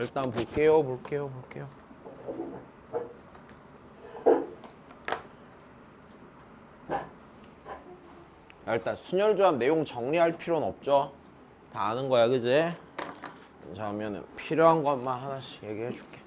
일단 볼게요. 일단 순열조합 내용 정리할 필요는 없죠. 다 아는 거야, 그지? 자, 그러면은 필요한 것만 하나씩 얘기해 줄게.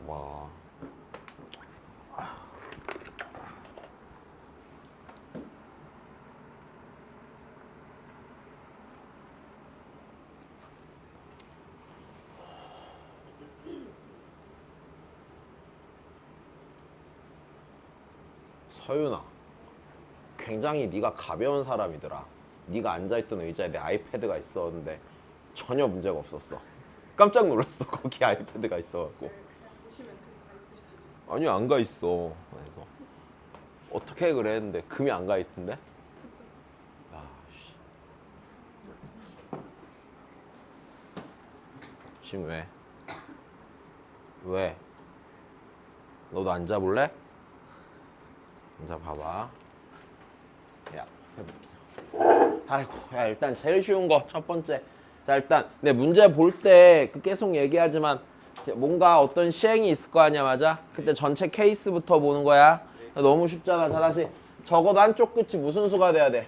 와. 서윤아, 굉장히 네가 가벼운 사람이더라. 네가 앉아있던 의자에 내 아이패드가 있었는데 전혀 문제가 없었어. 깜짝 놀랐어. 거기 아이패드가 있어갖고. 보시면 금가 있을 수도 있어요. 아니, 안 가 있어. 그래서 어떻게 그랬는데 금이 안 가 있던데? 야, 씨. 지금 왜? 왜? 너도 앉아볼래? 앉아봐봐. 야, 해볼게. 아이고, 야, 일단 제일 쉬운 거 첫 번째. 자, 일단 내 문제 볼 때 계속 얘기하지만 뭔가 어떤 시행이 있을 거 아니야, 맞아? 그때 전체 케이스부터 보는 거야. 너무 쉽잖아. 자, 다시 적어도 한쪽 끝이 무슨 수가 돼야 돼?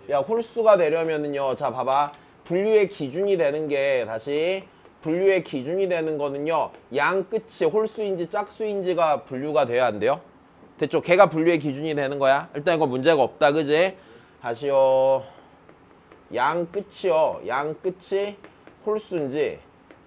야, 홀수가 되려면은요. 자, 봐봐. 분류의 기준이 되는 게 다시 분류의 기준이 되는 거는요. 양 끝이 홀수인지 짝수인지가 분류가 돼야 안 돼요? 됐죠? 걔가 분류의 기준이 되는 거야. 일단 이거 문제가 없다, 그지? 다시요. 양 끝이요. 양 끝이 홀수인지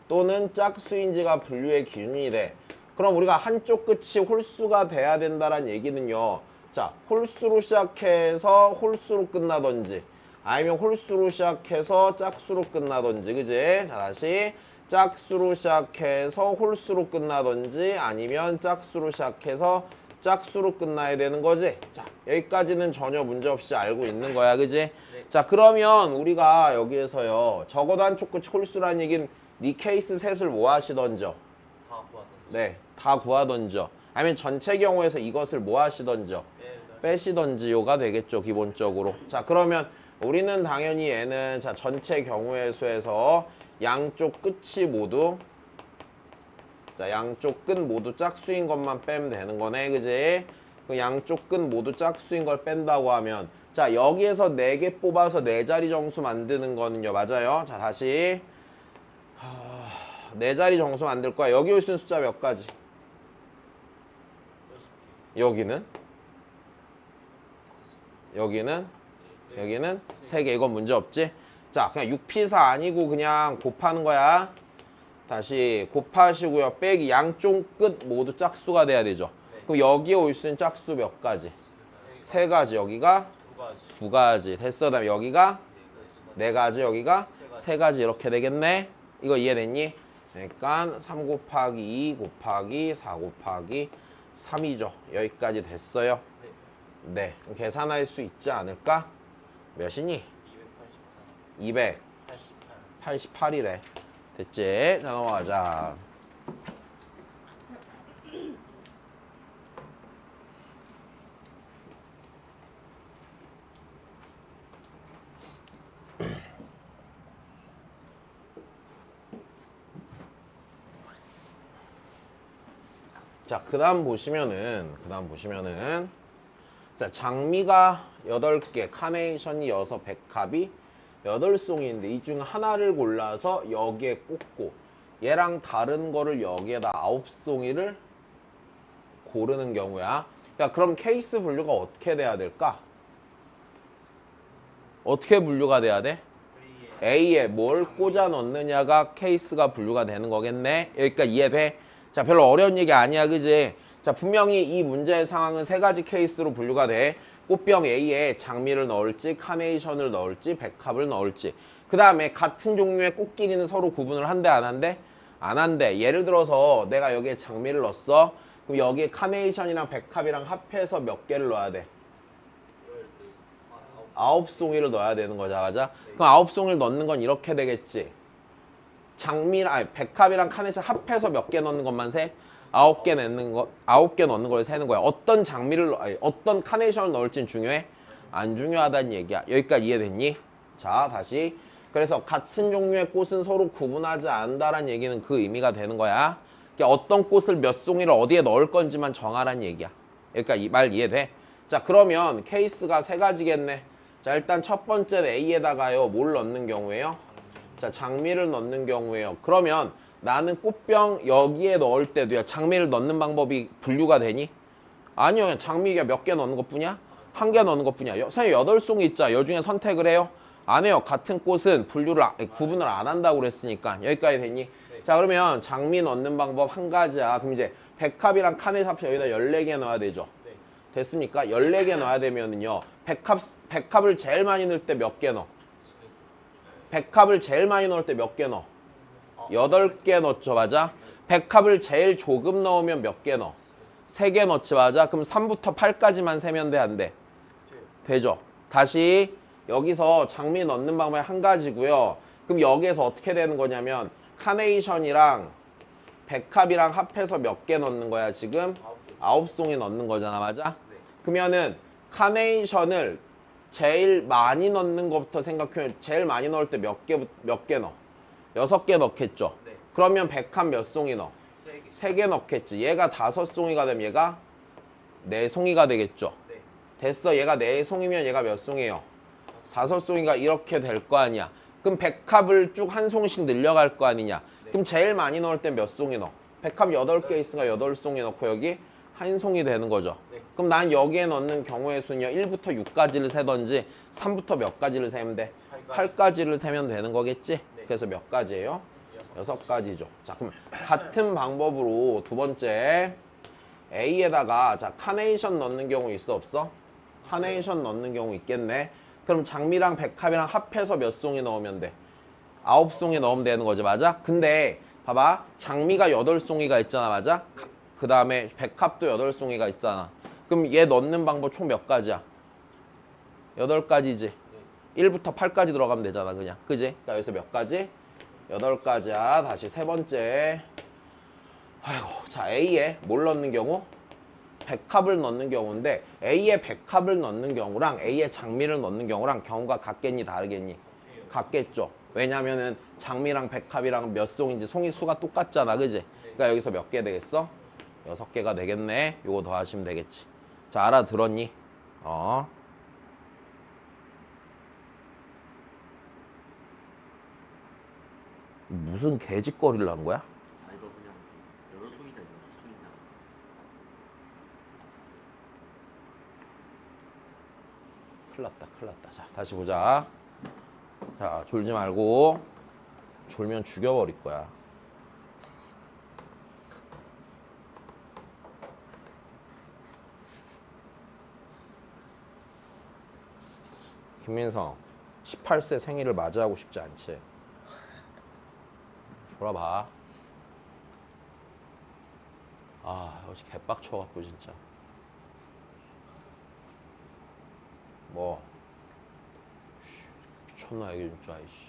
또는 짝수인지가 분류의 기준이 돼. 그럼 우리가 한쪽 끝이 홀수가 돼야 된다는 얘기는요. 자, 홀수로 시작해서 홀수로 끝나던지 아니면 홀수로 시작해서 짝수로 끝나던지, 그지? 자, 다시 짝수로 시작해서 홀수로 끝나던지 아니면 짝수로 시작해서 짝수로 끝나야 되는 거지. 자, 여기까지는 전혀 문제 없이 알고 있는 거야, 그지? 네. 자, 그러면 우리가 여기에서요. 적어도 한쪽 끝이 홀수란 얘기는 네 케이스 셋을 뭐 하시던져? 다 구하던지. 네, 다 구하던져. 아니면 전체 경우에서 이것을 뭐 하시던져? 빼시던지요가 되겠죠, 기본적으로. 자, 그러면 우리는 당연히 얘는 자 전체 경우의 수에서 양쪽 끝이 모두 자 양쪽 끝 모두 짝수인 것만 빼면 되는 거네, 그지? 그 양쪽 끝 모두 짝수인 걸 뺀다고 하면 자 여기에서 4개 뽑아서 4자리 정수 만드는 거는요, 맞아요? 자, 다시 4자리 정수 만들 거야. 여기 올 수 있는 숫자 몇 가지? 여기는? 여기는 3개. 이건 문제 없지? 자, 그냥 6피사 아니고 그냥 곱하는 거야. 다시 곱하시고요. 빼기 양쪽 끝 모두 짝수가 돼야 되죠. 그럼 여기에 올 수 있는 짝수 몇 가지? 3가지. 여기가 2가지. 됐어. 그다음에 여기가 4가지. 여기가 3가지. 이렇게 되겠네. 이거 이해됐니? 그러니까 3 곱하기 2 곱하기 4 곱하기 3이죠. 여기까지 됐어요. 네. 계산할 수 있지 않을까? 몇이니? 288이래. 됐지? 자, 넘어가자. 자, 그 다음 보시면은 자, 장미가 8개, 카네이션이 6, 백합이 8송이인데 이 중 하나를 골라서 여기에 꽂고 얘랑 다른 거를 여기에다 9송이를 고르는 경우야. 야, 그럼 케이스 분류가 어떻게 돼야 될까? 어떻게 분류가 돼야 돼? A에 뭘 꽂아 넣느냐가 케이스가 분류가 되는 거겠네. 여기까지 이해돼? 자, 별로 어려운 얘기 아니야, 그지? 자, 분명히 이 문제의 상황은 3가지 케이스로 분류가 돼. 꽃병 A에 장미를 넣을지 카네이션을 넣을지 백합을 넣을지. 그 다음에 같은 종류의 꽃끼리는 서로 구분을 한대 안 한대? 안 한대. 예를 들어서 내가 여기에 장미를 넣었어. 그럼 여기에 카네이션이랑 백합이랑 합해서 몇 개를 넣어야 돼? 9송이를 넣어야 되는 거자, 맞아? 그럼 9송이를 넣는 건 이렇게 되겠지. 백합이랑 카네이션 합해서 몇 개 넣는 것만 세? 9개 넣는 거, 9개 넣는 걸 세는 거야. 어떤 카네이션을 넣을지는 중요해? 안 중요하다는 얘기야. 여기까지 이해됐니? 자, 다시. 그래서 같은 종류의 꽃은 서로 구분하지 않는다라는 얘기는 그 의미가 되는 거야. 그러니까 어떤 꽃을 몇 송이를 어디에 넣을 건지만 정하라는 얘기야. 그러니까 이 말 이해돼? 자, 그러면 케이스가 세 가지겠네. 자, 일단 첫 번째 A에다가요, 뭘 넣는 경우에요? 자, 장미를 넣는 경우에요. 그러면 나는 꽃병 여기에 넣을 때도요, 장미를 넣는 방법이 분류가 되니? 아니요, 그냥 장미가 몇 개 넣는 것 뿐이야? 한 개 넣는 것 뿐이야. 선생님 8송이 있자. 여 중에 선택을 해요? 안 해요. 같은 꽃은 구분을 안 한다고 그랬으니까. 여기까지 되니? 자, 그러면 장미 넣는 방법 한 가지야. 그럼 이제 백합이랑 카네이션 합쳐 여기다 14개 넣어야 되죠. 됐습니까? 14개 넣어야 되면은요. 백합을 제일 많이 넣을 때 몇 개 넣어? 백합을 제일 많이 넣을 때 몇 개 넣어? 8개 넣죠, 맞아? 백합을 제일 조금 넣으면 몇 개 넣어? 3개 넣지, 맞아? 그럼 3부터 8까지만 세면 돼, 안 돼? 되죠? 다시 여기서 장미 넣는 방법이 한 가지고요. 그럼 여기에서 어떻게 되는 거냐면 카네이션이랑 백합이랑 합해서 몇 개 넣는 거야, 지금? 9송이 넣는 거잖아, 맞아? 그러면은 카네이션을 제일 많이 넣는 것부터 생각하면 제일 많이 넣을 때 몇 개 넣어? 6개 넣겠죠? 그러면 백합 몇 송이 넣어? 3개 넣겠지. 얘가 5송이가 되면 얘가 4송이가 되겠죠? 됐어. 얘가 4송이면 얘가 몇 송이에요? 5송이가 이렇게 될 거 아니야. 그럼 백합을 쭉 한 송씩 늘려갈 거 아니냐. 그럼 제일 많이 넣을 땐 몇 송이 넣어? 백합 8개 있으니까 8송이 넣고 여기 한 송이 되는 거죠. 그럼 난 여기에 넣는 경우의 수는요. 1부터 6까지를 세던지 3부터 몇 가지를 세면 돼? 8가지를 세면 되는 거겠지? 그래서 몇 가지예요? 6가지죠. 자, 그럼 같은 방법으로 두 번째 A에다가 자 카네이션 넣는 경우 있어 없어? 카네이션 넣는 경우 있겠네. 그럼 장미랑 백합이랑 합해서 몇 송이 넣으면 돼? 9송이 넣으면 되는 거지, 맞아? 근데 봐봐, 장미가 8송이가 있잖아, 맞아? 그 다음에 백합도 8송이가 있잖아. 그럼 얘 넣는 방법 총 몇 가지야? 8가지지. 1부터 8까지 들어가면 되잖아, 그냥. 그지? 그러니까 여기서 몇 가지? 8가지야. 다시 세 번째. 아이고, 자, A에 뭘 넣는 경우? 백합을 넣는 경우인데 A에 백합을 넣는 경우랑 A에 장미를 넣는 경우랑 경우가 같겠니, 다르겠니? 같겠죠. 왜냐면은 장미랑 백합이랑 몇 송인지 송이 수가 똑같잖아, 그지? 그러니까 여기서 몇 개 되겠어? 6개가 되겠네. 요거 더 하시면 되겠지. 자, 알아들었니? 무슨 개짓거리를 한 거야? 아 이거 그냥 여러 송이다 6송이다. 큰일 났다, 큰일 났다. 자, 다시 보자. 자, 졸지 말고. 졸면 죽여버릴 거야. 김민성, 18세 생일을 맞이하고 싶지 않지? 돌아봐. 아, 역시 개빡쳐갖고 진짜. 뭐 미쳤나 이게 진짜. 이씨.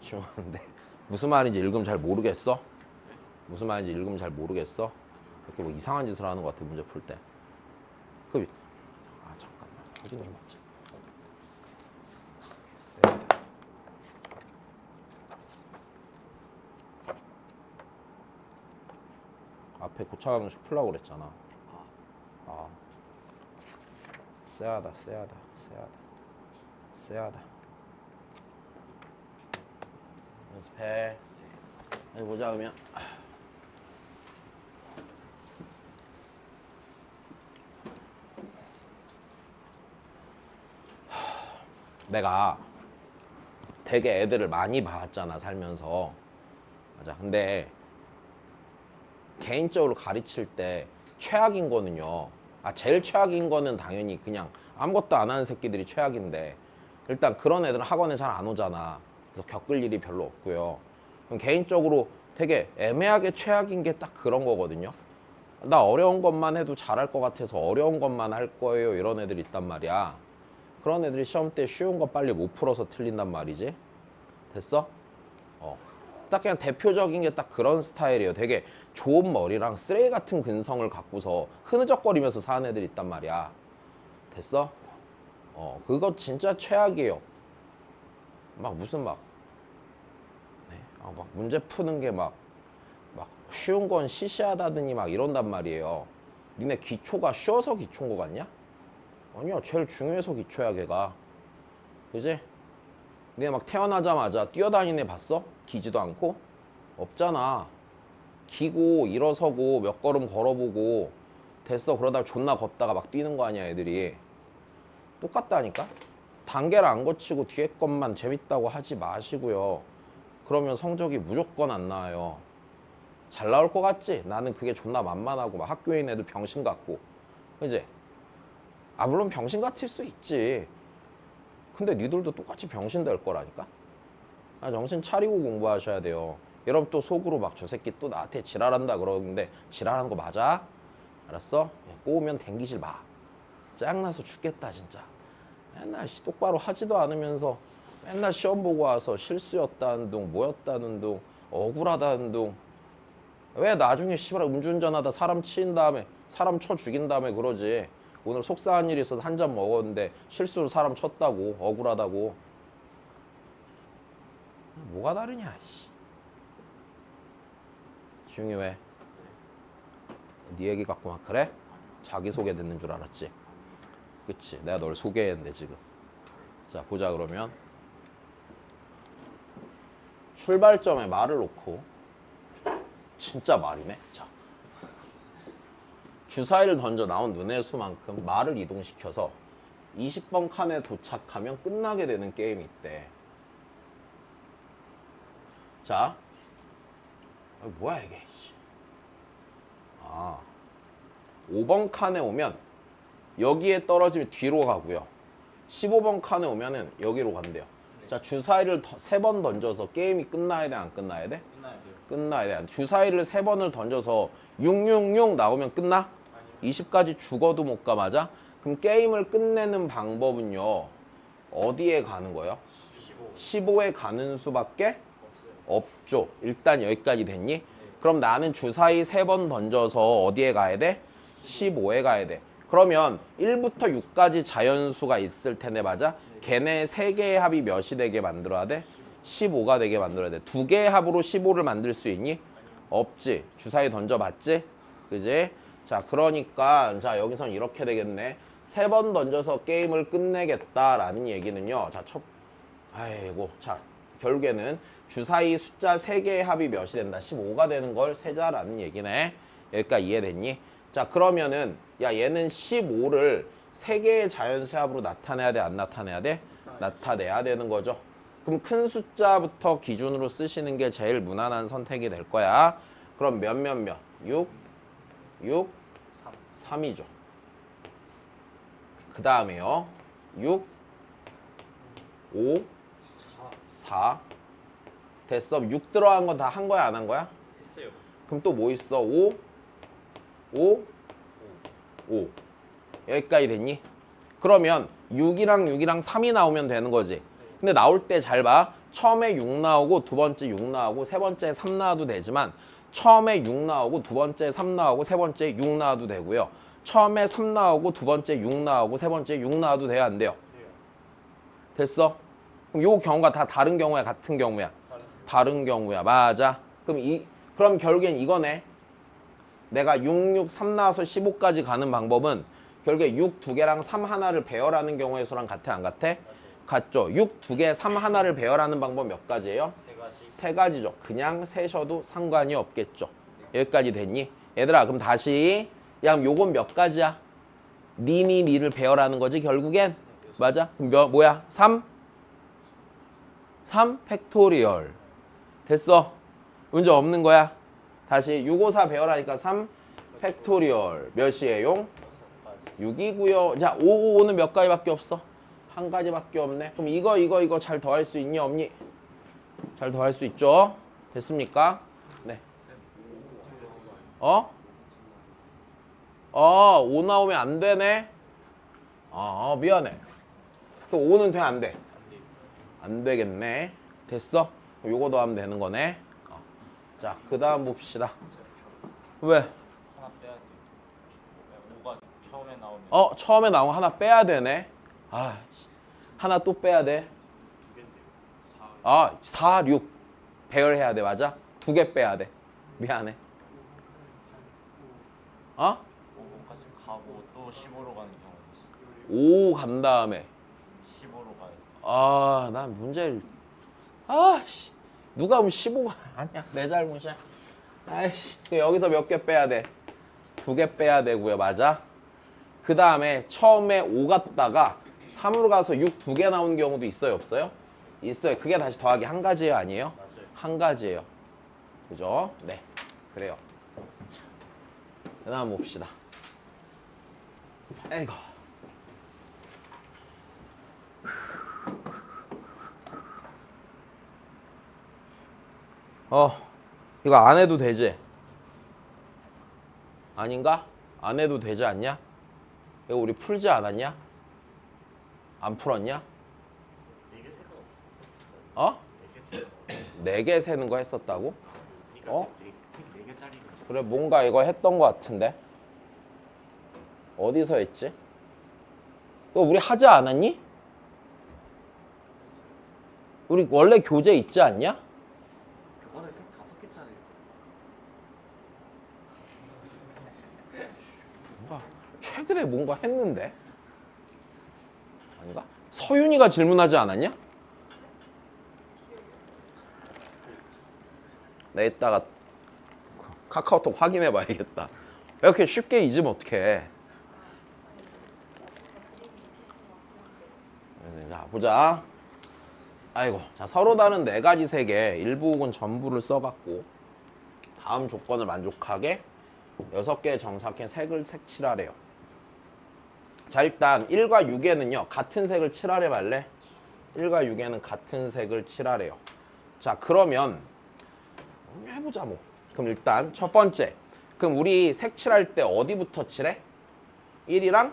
지원한데 무슨 말인지 읽으면 잘 모르겠어? 무슨 말인지 읽으면 잘 모르겠어? 이렇게 뭐 이상한 짓을 하는 것 같아, 문제 풀 때. 잠깐만, 확인 좀 하자. 앞에 고차강식 풀라고 그랬잖아. 쎄하다. 연습해. 여기 보자, 그러면. 내가 되게 애들을 많이 봐왔잖아, 살면서. 맞아. 근데 개인적으로 가르칠 때 최악인 거는요. 제일 최악인 거는 당연히 그냥 아무것도 안 하는 새끼들이 최악인데 일단 그런 애들은 학원에 잘 안 오잖아. 그래서 겪을 일이 별로 없고요. 그럼 개인적으로 되게 애매하게 최악인 게 딱 그런 거거든요. 나 어려운 것만 해도 잘할 것 같아서 어려운 것만 할 거예요. 이런 애들 있단 말이야. 그런 애들이 시험 때 쉬운 거 빨리 못 풀어서 틀린단 말이지. 됐어? 딱 그냥 대표적인 게 딱 그런 스타일이에요. 되게 좋은 머리랑 쓰레기 같은 근성을 갖고서 흐느적거리면서 사는 애들이 있단 말이야. 됐어? 그거 진짜 최악이에요. 막 무슨 막, 네? 막 문제 푸는 게 막 쉬운 건 시시하다더니 막 이런단 말이에요. 니네 기초가 쉬워서 기초인 거 같냐? 아니야, 제일 중요해서 기초야, 걔가. 그지? 니네 막 태어나자마자 뛰어다니는 애 봤어? 기지도 않고? 없잖아. 기고 일어서고 몇 걸음 걸어보고 됐어. 그러다가 존나 걷다가 막 뛰는 거 아니야, 애들이. 똑같다니까? 단계를 안 거치고 뒤에 것만 재밌다고 하지 마시고요. 그러면 성적이 무조건 안 나와요. 잘 나올 것 같지? 나는 그게 존나 만만하고 막 학교에 있는 애들 병신 같고. 그지? 물론 병신 같을 수 있지. 근데 니들도 똑같이 병신 될 거라니까? 정신 차리고 공부하셔야 돼요. 여러분 또 속으로 막 저 새끼 또 나한테 지랄한다 그러는데 지랄하는 거 맞아? 알았어? 꼬우면 댕기질 마. 짱나서 죽겠다 진짜. 맨날 똑바로 하지도 않으면서 맨날 시험 보고 와서 실수였다는 둥 뭐였다는 둥 억울하다는 둥. 왜 나중에 씨발 음주운전하다 사람 치인 다음에 사람 쳐 죽인 다음에 그러지. 오늘 속상한 일이 있어서 한 잔 먹었는데 실수로 사람 쳤다고 억울하다고. 뭐가 다르냐 씨. 지웅이 왜? 네 얘기 갖고 막 그래? 자기소개 듣는 줄 알았지? 그치? 내가 널 소개했는데 지금. 자 보자 그러면. 출발점에 말을 놓고 진짜 말이네. 자, 주사위를 던져 나온 눈의 수만큼 말을 이동시켜서 20번 칸에 도착하면 끝나게 되는 게임이 있대. 자, 뭐야 이게? 5번 칸에 오면 여기에 떨어지면 뒤로 가고요. 15번 칸에 오면은 여기로 간대요. 자, 주사위를 3번 던져서 게임이 끝나야 돼, 안 끝나야 돼? 끝나야 돼요. 끝나야 돼. 주사위를 3번을 던져서 666 나오면 끝나? 아니요. 20까지 죽어도 못 가, 맞아? 그럼 게임을 끝내는 방법은요, 어디에 가는 거예요? 15. 15에 가는 수밖에 없어요. 없죠. 일단 여기까지 됐니? 그럼 나는 주사위 3번 던져서 어디에 가야 돼? 15에 가야 돼. 그러면 1부터 6까지 자연수가 있을 텐데, 맞아? 걔네 3개의 합이 몇이 되게 만들어야 돼? 15가 되게 만들어야 돼. 2개의 합으로 15를 만들 수 있니? 없지. 주사위 던져봤지? 그지? 자, 그러니까 자 여기선 이렇게 되겠네. 3번 던져서 게임을 끝내겠다라는 얘기는요. 자, 자, 결국에는 주사위 숫자 3개의 합이 몇이 된다? 15가 되는 걸 세자라는 얘기네. 여기까지 이해됐니? 자, 그러면은 야 얘는 15를 3개의 자연수 합으로 나타내야 돼? 안 나타내야 돼? 나타내야 되는 거죠. 그럼 큰 숫자부터 기준으로 쓰시는 게 제일 무난한 선택이 될 거야. 그럼 몇? 6, 3이죠. 그 다음에요. 6, 5, 4. 됐어. 6 들어간 건 다 한 거야, 안 한 거야? 했어요. 그럼 또 뭐 있어? 5, 5. 여기까지 됐니? 그러면 6이랑 3이 나오면 되는 거지. 근데 나올 때 잘 봐. 처음에 6 나오고 두 번째 6 나오고 세 번째 3 나와도 되지만 처음에 6 나오고 두 번째 3 나오고 세 번째 6 나와도 되고요. 처음에 3 나오고 두 번째 6 나오고 세 번째 6 나와도 돼요, 안 돼요? 됐어? 그럼 요 경우가 다 다른 경우야, 같은 경우야? 다른 경우야. 맞아. 그럼 결국엔 이거네. 내가 6, 6, 3 나와서 15까지 가는 방법은 결국에 6 2개랑 3 하나를 배열하는 경우의 수랑 같아, 안 같아? 같죠. 6 2개, 3 하나를 배열하는 방법 몇 가지예요? 3가지. 3가지죠. 그냥 세셔도 상관이 없겠죠. 여기까지 됐니? 얘들아, 그럼 다시 야, 그럼 요건 몇 가지야? 니를 배열하는 거지 결국엔? 맞아? 그럼 뭐야? 3 팩토리얼. 됐어. 문제 없는 거야. 다시 654 배열하니까 3 팩토리얼 몇이에요? 6이고요. 자, 555는 몇 가지밖에 없어? 한 가지밖에 없네. 그럼 이거 잘 더할 수 있니 없니? 잘 더할 수 있죠? 됐습니까? 네. 5 나오면 안 되네. 미안해. 또 5는 돼, 안 돼? 안 되겠네. 됐어? 요거 더하면 되는 거네. 자, 그 다음 봅시다. 왜? 하나 빼야 돼. 5가 처음에 나오면 처음에 나온 거 하나 빼야 되네. 하나 또 빼야 돼. 두 개인데요. 4. 4, 6. 배열해야 돼, 맞아? 2개 빼야 돼. 미안해. 5까지 가고 또 15로 가는 경우도 있어. 5 간 다음에. 15로 가야 돼. 난 문제를. 누가 하면 15가 아니야. 내 잘못이야. 여기서 몇 개 빼야 돼? 2개 빼야 되고요. 맞아? 그 다음에 처음에 5 갔다가 3으로 가서 6 2개 나오는 경우도 있어요? 없어요? 있어요. 그게 다시 더하기 한 가지예요? 아니에요? 맞아요. 한 가지예요. 그죠? 네. 그래요. 그 다음 봅시다. 에이고. 이거 안 해도 되지? 아닌가? 안 해도 되지 않냐? 이거 우리 풀지 않았냐? 안 풀었냐? 4개 세가 없었어요. 어? 4개 세가 4개 세는 거 했었다고? 그러니까 4개짜리는 그래, 뭔가 이거 했던 거 같은데? 어디서 했지? 너 우리 하지 않았니? 우리 원래 교재 있지 않냐? 그거는 색 5개짜리. 최근에 뭔가 했는데? 아닌가? 서윤이가 질문하지 않았냐? 내 이따가 카카오톡 확인해 봐야겠다. 이렇게 쉽게 잊으면 어떡해. 자, 보자. 자, 서로 다른 4가지 색의 일부 혹은 전부를 써갖고 다음 조건을 만족하게 6개의 정사각형 색을 색칠하래요. 자, 일단 1과 6에는요 같은 색을 칠하래 말래? 1과 6에는 같은 색을 칠하래요. 자, 그러면 해보자 뭐. 그럼 일단 첫 번째, 그럼 우리 색칠할 때 어디부터 칠해? 1이랑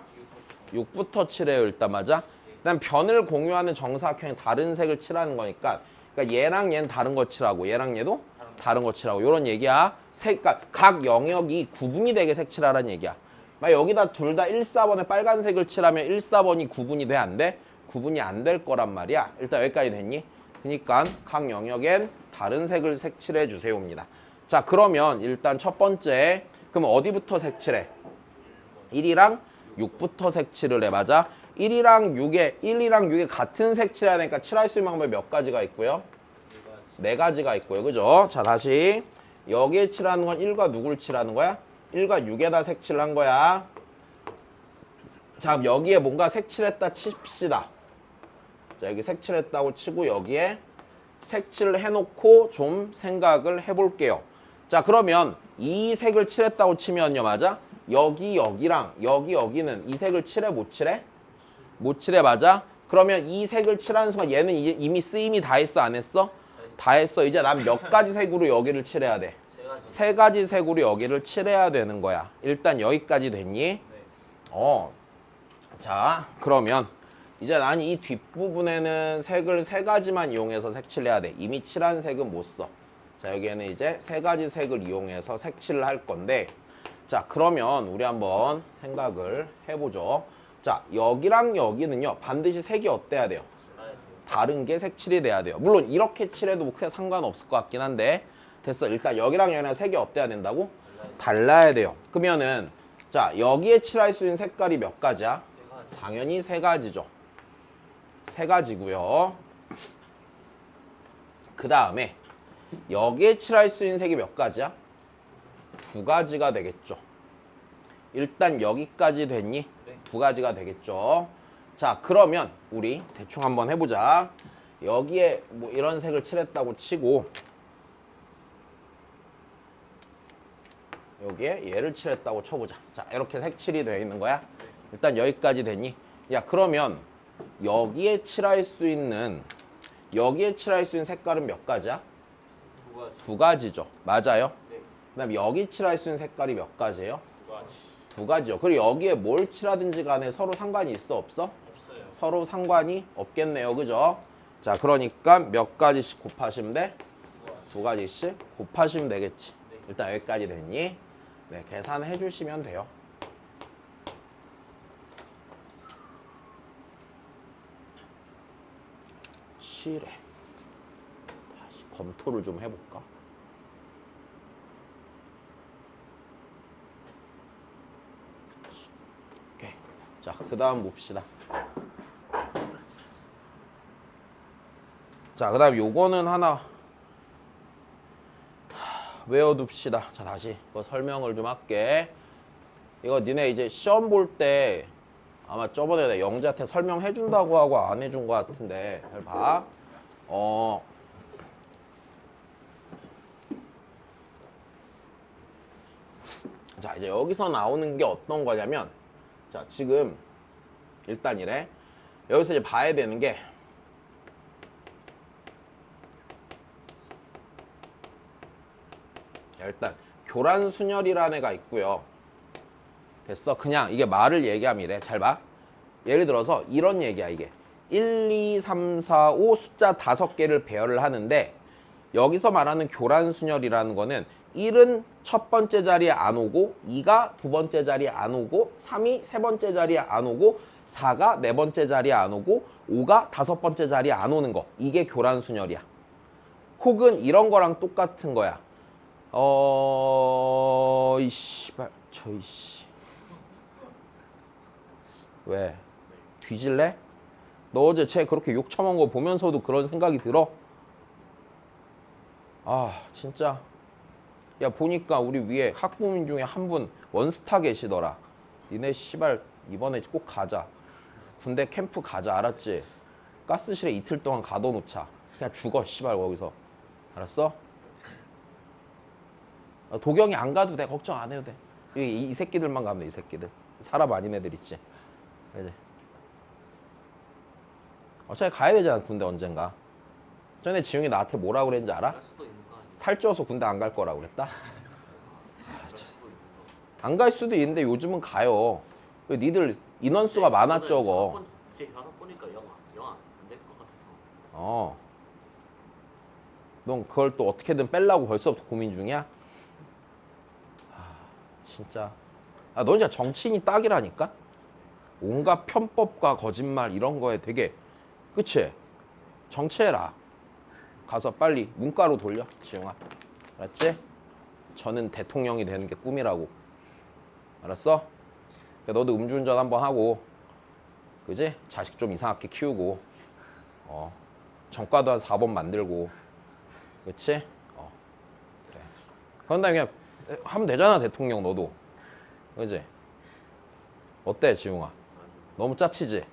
6부터 칠해요. 일단 맞아? 그다음 변을 공유하는 정사각형이 다른 색을 칠하는 거니까, 그러니까 얘랑 얘는 다른 거 칠하고 얘랑 얘도 다른 거 칠하고 이런 얘기야. 그러니까 각 영역이 구분이 되게 색칠하라는 얘기야. 막 여기다 둘 다 1, 4번에 빨간색을 칠하면 1, 4번이 구분이 돼? 안 돼? 구분이 안 될 거란 말이야. 일단 여기까지 됐니? 그러니까 각 영역엔 다른 색을 색칠해 주세요입니다. 자, 그러면 일단 첫 번째, 그럼 어디부터 색칠해? 1이랑 6부터 색칠을 해. 맞아? 1이랑 6에 같은 색칠해야 되니까 칠할 수 있는 방법이 몇 가지가 있고요? 4가지가 있고요. 그죠? 자, 다시 여기에 칠하는 건 1과 누굴 칠하는 거야? 1과 6에다 색칠을 한 거야. 자, 그럼 여기에 뭔가 색칠했다 칩시다. 자, 여기 색칠했다고 치고 여기에 색칠을 해놓고 좀 생각을 해볼게요. 자, 그러면 이 색을 칠했다고 치면요, 맞아? 여기랑 여기는 이 색을 칠해 못 칠해? 못 칠해. 맞아? 그러면 이 색을 칠하는 순간 얘는 이미 쓰임이 다 했어 안 했어? 다 했어. 이제 난 몇 가지 색으로 여기를 칠해야 돼? 3가지 색으로 여기를 칠해야 되는 거야. 일단 여기까지 됐니? 자, 그러면 이제 난 이 뒷부분에는 색을 3가지만 이용해서 색칠해야 돼. 이미 칠한 색은 못 써. 자, 여기에는 이제 3가지 색을 이용해서 색칠을 할 건데, 자, 그러면 우리 한번 생각을 해보죠. 자, 여기랑 여기는요 반드시 색이 어때야 돼요? 다른 게 색칠이 돼야 돼요. 물론 이렇게 칠해도 뭐 크게 상관없을 것 같긴 한데, 됐어. 일단 여기랑 여기랑 색이 어때야 된다고? 달라야 돼요. 그러면은 자, 여기에 칠할 수 있는 색깔이 몇 가지야? 당연히 3가지죠. 3가지고요. 그 다음에 여기에 칠할 수 있는 색이 몇 가지야? 2가지가 되겠죠. 일단 여기까지 됐니? 2가지가 되겠죠. 자, 그러면 우리 대충 한번 해보자. 여기에 뭐 이런 색을 칠했다고 치고 여기에 얘를 칠했다고 쳐보자. 자, 이렇게 색칠이 되어 있는 거야. 일단 여기까지 됐니? 야, 그러면 여기에 칠할 수 있는 색깔은 몇 가지야? 두 가지. 두 가지죠. 맞아요. 네. 그다음 여기 칠할 수 있는 색깔이 몇 가지예요? 두 가지. 두 가지죠. 그리고 여기에 뭘 칠하든지 간에 서로 상관이 있어, 없어? 없어요. 서로 상관이 없겠네요. 그죠? 자, 그러니까 몇 가지씩 곱하시면 돼? 두 가지. 2가지씩 곱하시면 되겠지. 네. 일단 여기까지 됐니? 네, 계산해 주시면 돼요. 실에 다시 검토를 좀 해볼까? 오케이. 자, 그 다음 봅시다. 자, 그 다음 요거는 하나 외워둡시다. 자, 다시 이거 설명을 좀 할게. 이거 니네 이제 시험 볼 때 아마 저번에 내가 영재한테 설명해준다고 하고 안 해준 것 같은데 잘 봐. 자, 이제 여기서 나오는 게 어떤 거냐면, 자, 지금 일단 이래. 여기서 이제 봐야 되는 게 일단 교란순열이라는 애가 있고요. 됐어? 그냥 이게 말을 얘기하면 이래. 잘 봐. 예를 들어서 이런 얘기야, 이게. 1, 2, 3, 4, 5 숫자 5개를 배열을 하는데 여기서 말하는 교란순열이라는 거는 1은 첫 번째 자리에 안 오고 2가 두 번째 자리에 안 오고 3이 세 번째 자리에 안 오고 4가 네 번째 자리에 안 오고 5가 다섯 번째 자리에 안 오는 거. 이게 교란순열이야. 혹은 이런 거랑 똑같은 거야. 이씨발, 이씨. 왜? 뒤질래? 너 어제 쟤 그렇게 욕 처먹은 거 보면서도 그런 생각이 들어? 아, 진짜. 야, 보니까 우리 위에 학부모 중에 한 분 원스타 계시더라. 니네 씨발 이번에 꼭 가자. 군대 캠프 가자, 알았지? 가스실에 이틀 동안 가둬놓자. 그냥 죽어, 씨발, 거기서. 알았어? 도경이 안 가도 돼. 걱정 안 해도 돼. 이 새끼들만 가면 돼, 이 새끼들. 사람 아닌 애들 있지. 그지? 어차피 가야 되잖아, 군대 언젠가. 전에 지웅이 나한테 뭐라 그랬는지 알아? 할 수도 있는 거 아니에요? 살쪄서 군대 안 갈 거라고 그랬다? 그럴 수도 있는 거. 안 갈 수도 있는데 요즘은 가요. 왜 니들 인원수가 많아 적어. 제 현업 보니까 영안 될 것 같아서. 넌 그걸 또 어떻게든 빼려고 벌써부터 고민 중이야? 진짜. 넌 진짜 정치인이 딱이라니까? 온갖 편법과 거짓말 이런 거에 되게, 그치? 정치해라. 가서 빨리 문과로 돌려, 지용아. 알았지? 저는 대통령이 되는 게 꿈이라고. 알았어? 너도 음주운전 한번 하고, 그지? 자식 좀 이상하게 키우고, 전과도 한 4번 만들고, 그치? 그래. 그런 다음에 그냥 하면 되잖아, 대통령 너도. 그지? 어때, 지용아? 너무 짜치지?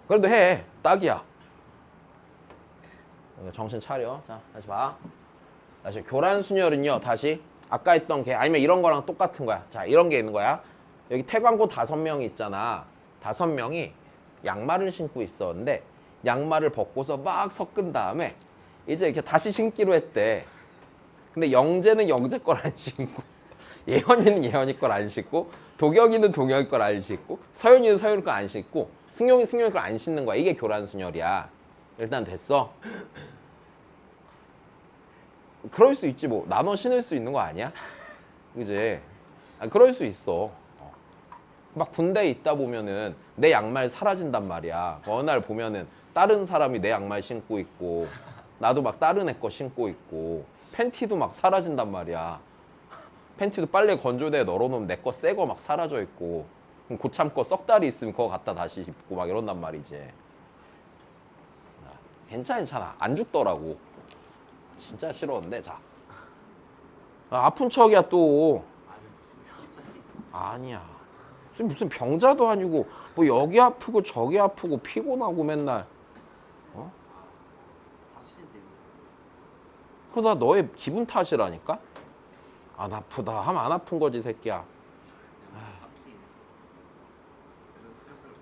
그래도 해. 딱이야. 정신 차려. 자, 다시 봐. 다시 교란순열은요, 다시 아까 했던 게 아니면 이런 거랑 똑같은 거야. 자, 이런 게 있는 거야. 여기 태광고 5명이 있잖아. 5명이 양말을 신고 있었는데 양말을 벗고서 막 섞은 다음에 이제 이렇게 다시 신기로 했대. 근데 영재는 영재 걸 안 신고 예언이는 예언이 걸 안 신고 도경이는 도경이 걸 안 신고 서윤이는 서윤이 걸 안 신고 승용이 승용이 걸 안 신는 거야. 이게 교란순열이야. 일단 됐어. 그럴 수 있지 뭐. 나눠 신을 수 있는 거 아니야? 그지? 그럴 수 있어. 막 군대에 있다 보면은 내 양말 사라진단 말이야. 어느 날 보면은 다른 사람이 내 양말 신고 있고 나도 막 다른 애 거 신고 있고 팬티도 막 사라진단 말이야. 팬티도 빨래 건조대에 널어놓으면 내 거 새 거 막 사라져 있고 그럼 고참 거 썩다리 있으면 그거 갖다 다시 입고 막 이런단 말이지. 괜찮아. 안 죽더라고. 진짜 싫었는데. 자, 아픈 척이야 또. 아니 진짜 갑자기. 아니야. 무슨 병자도 아니고 뭐 여기 아프고 저기 아프고 피곤하고 맨날. 사실인데요. 그러다 너의 기분 탓이라니까? 안 아프다 하면 안 아픈 거지 새끼야.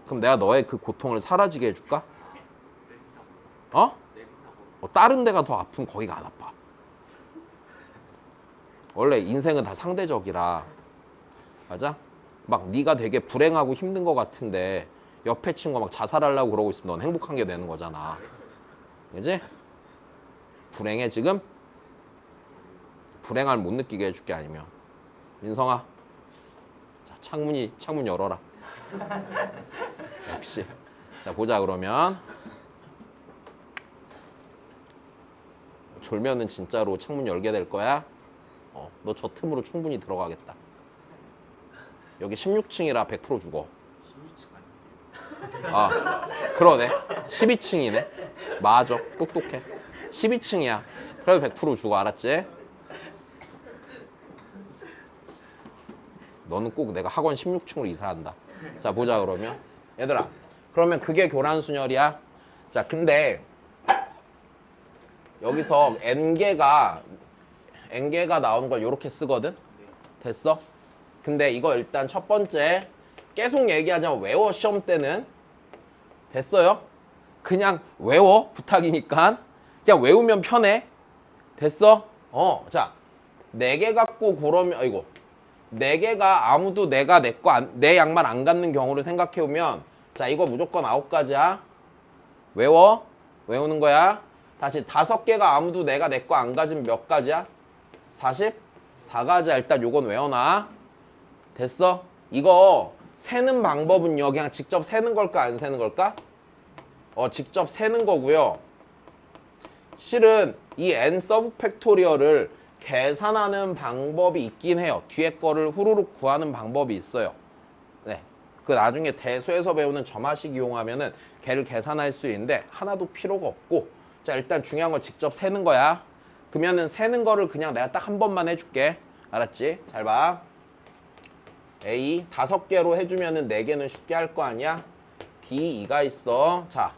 그럼 내가 너의 그 고통을 사라지게 해줄까? 어? 다른 데가 더 아프면 거기가 안 아파. 원래 인생은 다 상대적이라. 맞아? 막 네가 되게 불행하고 힘든 거 같은데 옆에 친구가 막 자살하려고 그러고 있으면 넌 행복한 게 되는 거잖아. 그지? 불행해 지금? 불행함을 못 느끼게 해줄게 아니면. 민성아, 자, 창문 열어라. 역시. 자, 보자 그러면. 졸면은 진짜로 창문 열게 될 거야. 너 저 틈으로 충분히 들어가겠다. 여기 16층이라 100% 죽어. 16층 아닌데요? 아, 그러네. 12층이네. 맞아. 똑똑해. 12층이야. 그래도 100% 죽어. 알았지? 너는 꼭 내가 학원 16층으로 이사한다. 자, 보자 그러면. 얘들아, 그러면 그게 교란순열이야. 자, 근데 여기서 n개가 나오는 걸 이렇게 쓰거든? 됐어? 근데 이거 일단 첫 번째 계속 얘기하자면 외워. 시험 때는. 됐어요? 그냥 외워. 부탁이니까. 그냥 외우면 편해. 됐어? 자, 4개 갖고 그러면, 아이고, 4개가 아무도 내 양말 안 갖는 경우를 생각해보면, 자, 이거 무조건 9가지야. 외워. 외우는 거야. 다시 5개가 아무도 내 거 안 가지면 몇 가지야? 44가지야. 일단 요건 외워놔. 됐어? 이거 세는 방법은요, 그냥 직접 세는 걸까 안 세는 걸까? 직접 세는 거고요. 실은 이 n 서브 팩토리얼을 계산하는 방법이 있긴 해요. 뒤에 거를 후루룩 구하는 방법이 있어요. 네, 그 나중에 대수에서 배우는 점화식 이용하면은 걔를 계산할 수 있는데 하나도 필요가 없고, 자, 일단 중요한 건 직접 세는 거야. 그러면은 세는 거를 그냥 내가 딱 한 번만 해줄게. 알았지? 잘 봐. A 5개로 해주면은 4개는 쉽게 할 거 아니야? D, E가 있어. 자,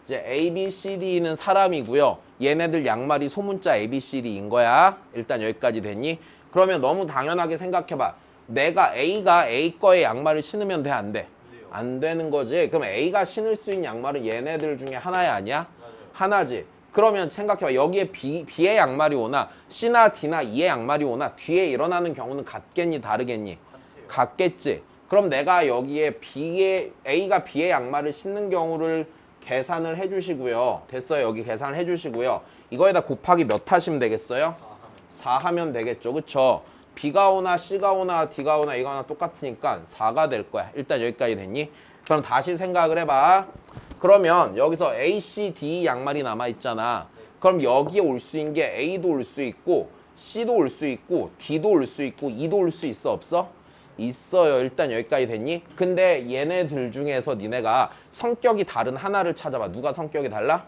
이제 A, B, C, D는 사람이고요. 얘네들 양말이 소문자 A, B, C, D인 거야. 일단 여기까지 됐니? 그러면 너무 당연하게 생각해봐. A가 A 거에 양말을 신으면 돼, 안 돼? 안 되는 거지. 그럼 A가 신을 수 있는 양말은 얘네들 중에 하나야, 아니야? 맞아요. 하나지. 그러면 생각해봐. 여기에 B의 양말이 오나 C나 D나 E의 양말이 오나 뒤에 일어나는 경우는 같겠니, 다르겠니? 같겠지. 그럼 내가 여기에 A가 B의 양말을 신는 경우를 계산을 해주시고요. 됐어요. 여기 계산을 해주시고요. 이거에다 곱하기 몇 하시면 되겠어요? 4 하면 되겠죠. 그쵸? B가 오나 C가 오나 D가 오나 이거나 똑같으니까 4가 될 거야. 일단 여기까지 됐니? 그럼 다시 생각을 해봐. 그러면 여기서 A, C, D 양말이 남아있잖아. 그럼 여기에 올 수 있는 게 A도 올 수 있고 C도 올 수 있고 D도 올 수 있고 E도 올 수 있어, 없어? 있어요. 일단 여기까지 됐니? 근데 얘네들 중에서 니네가 성격이 다른 하나를 찾아봐. 누가 성격이 달라?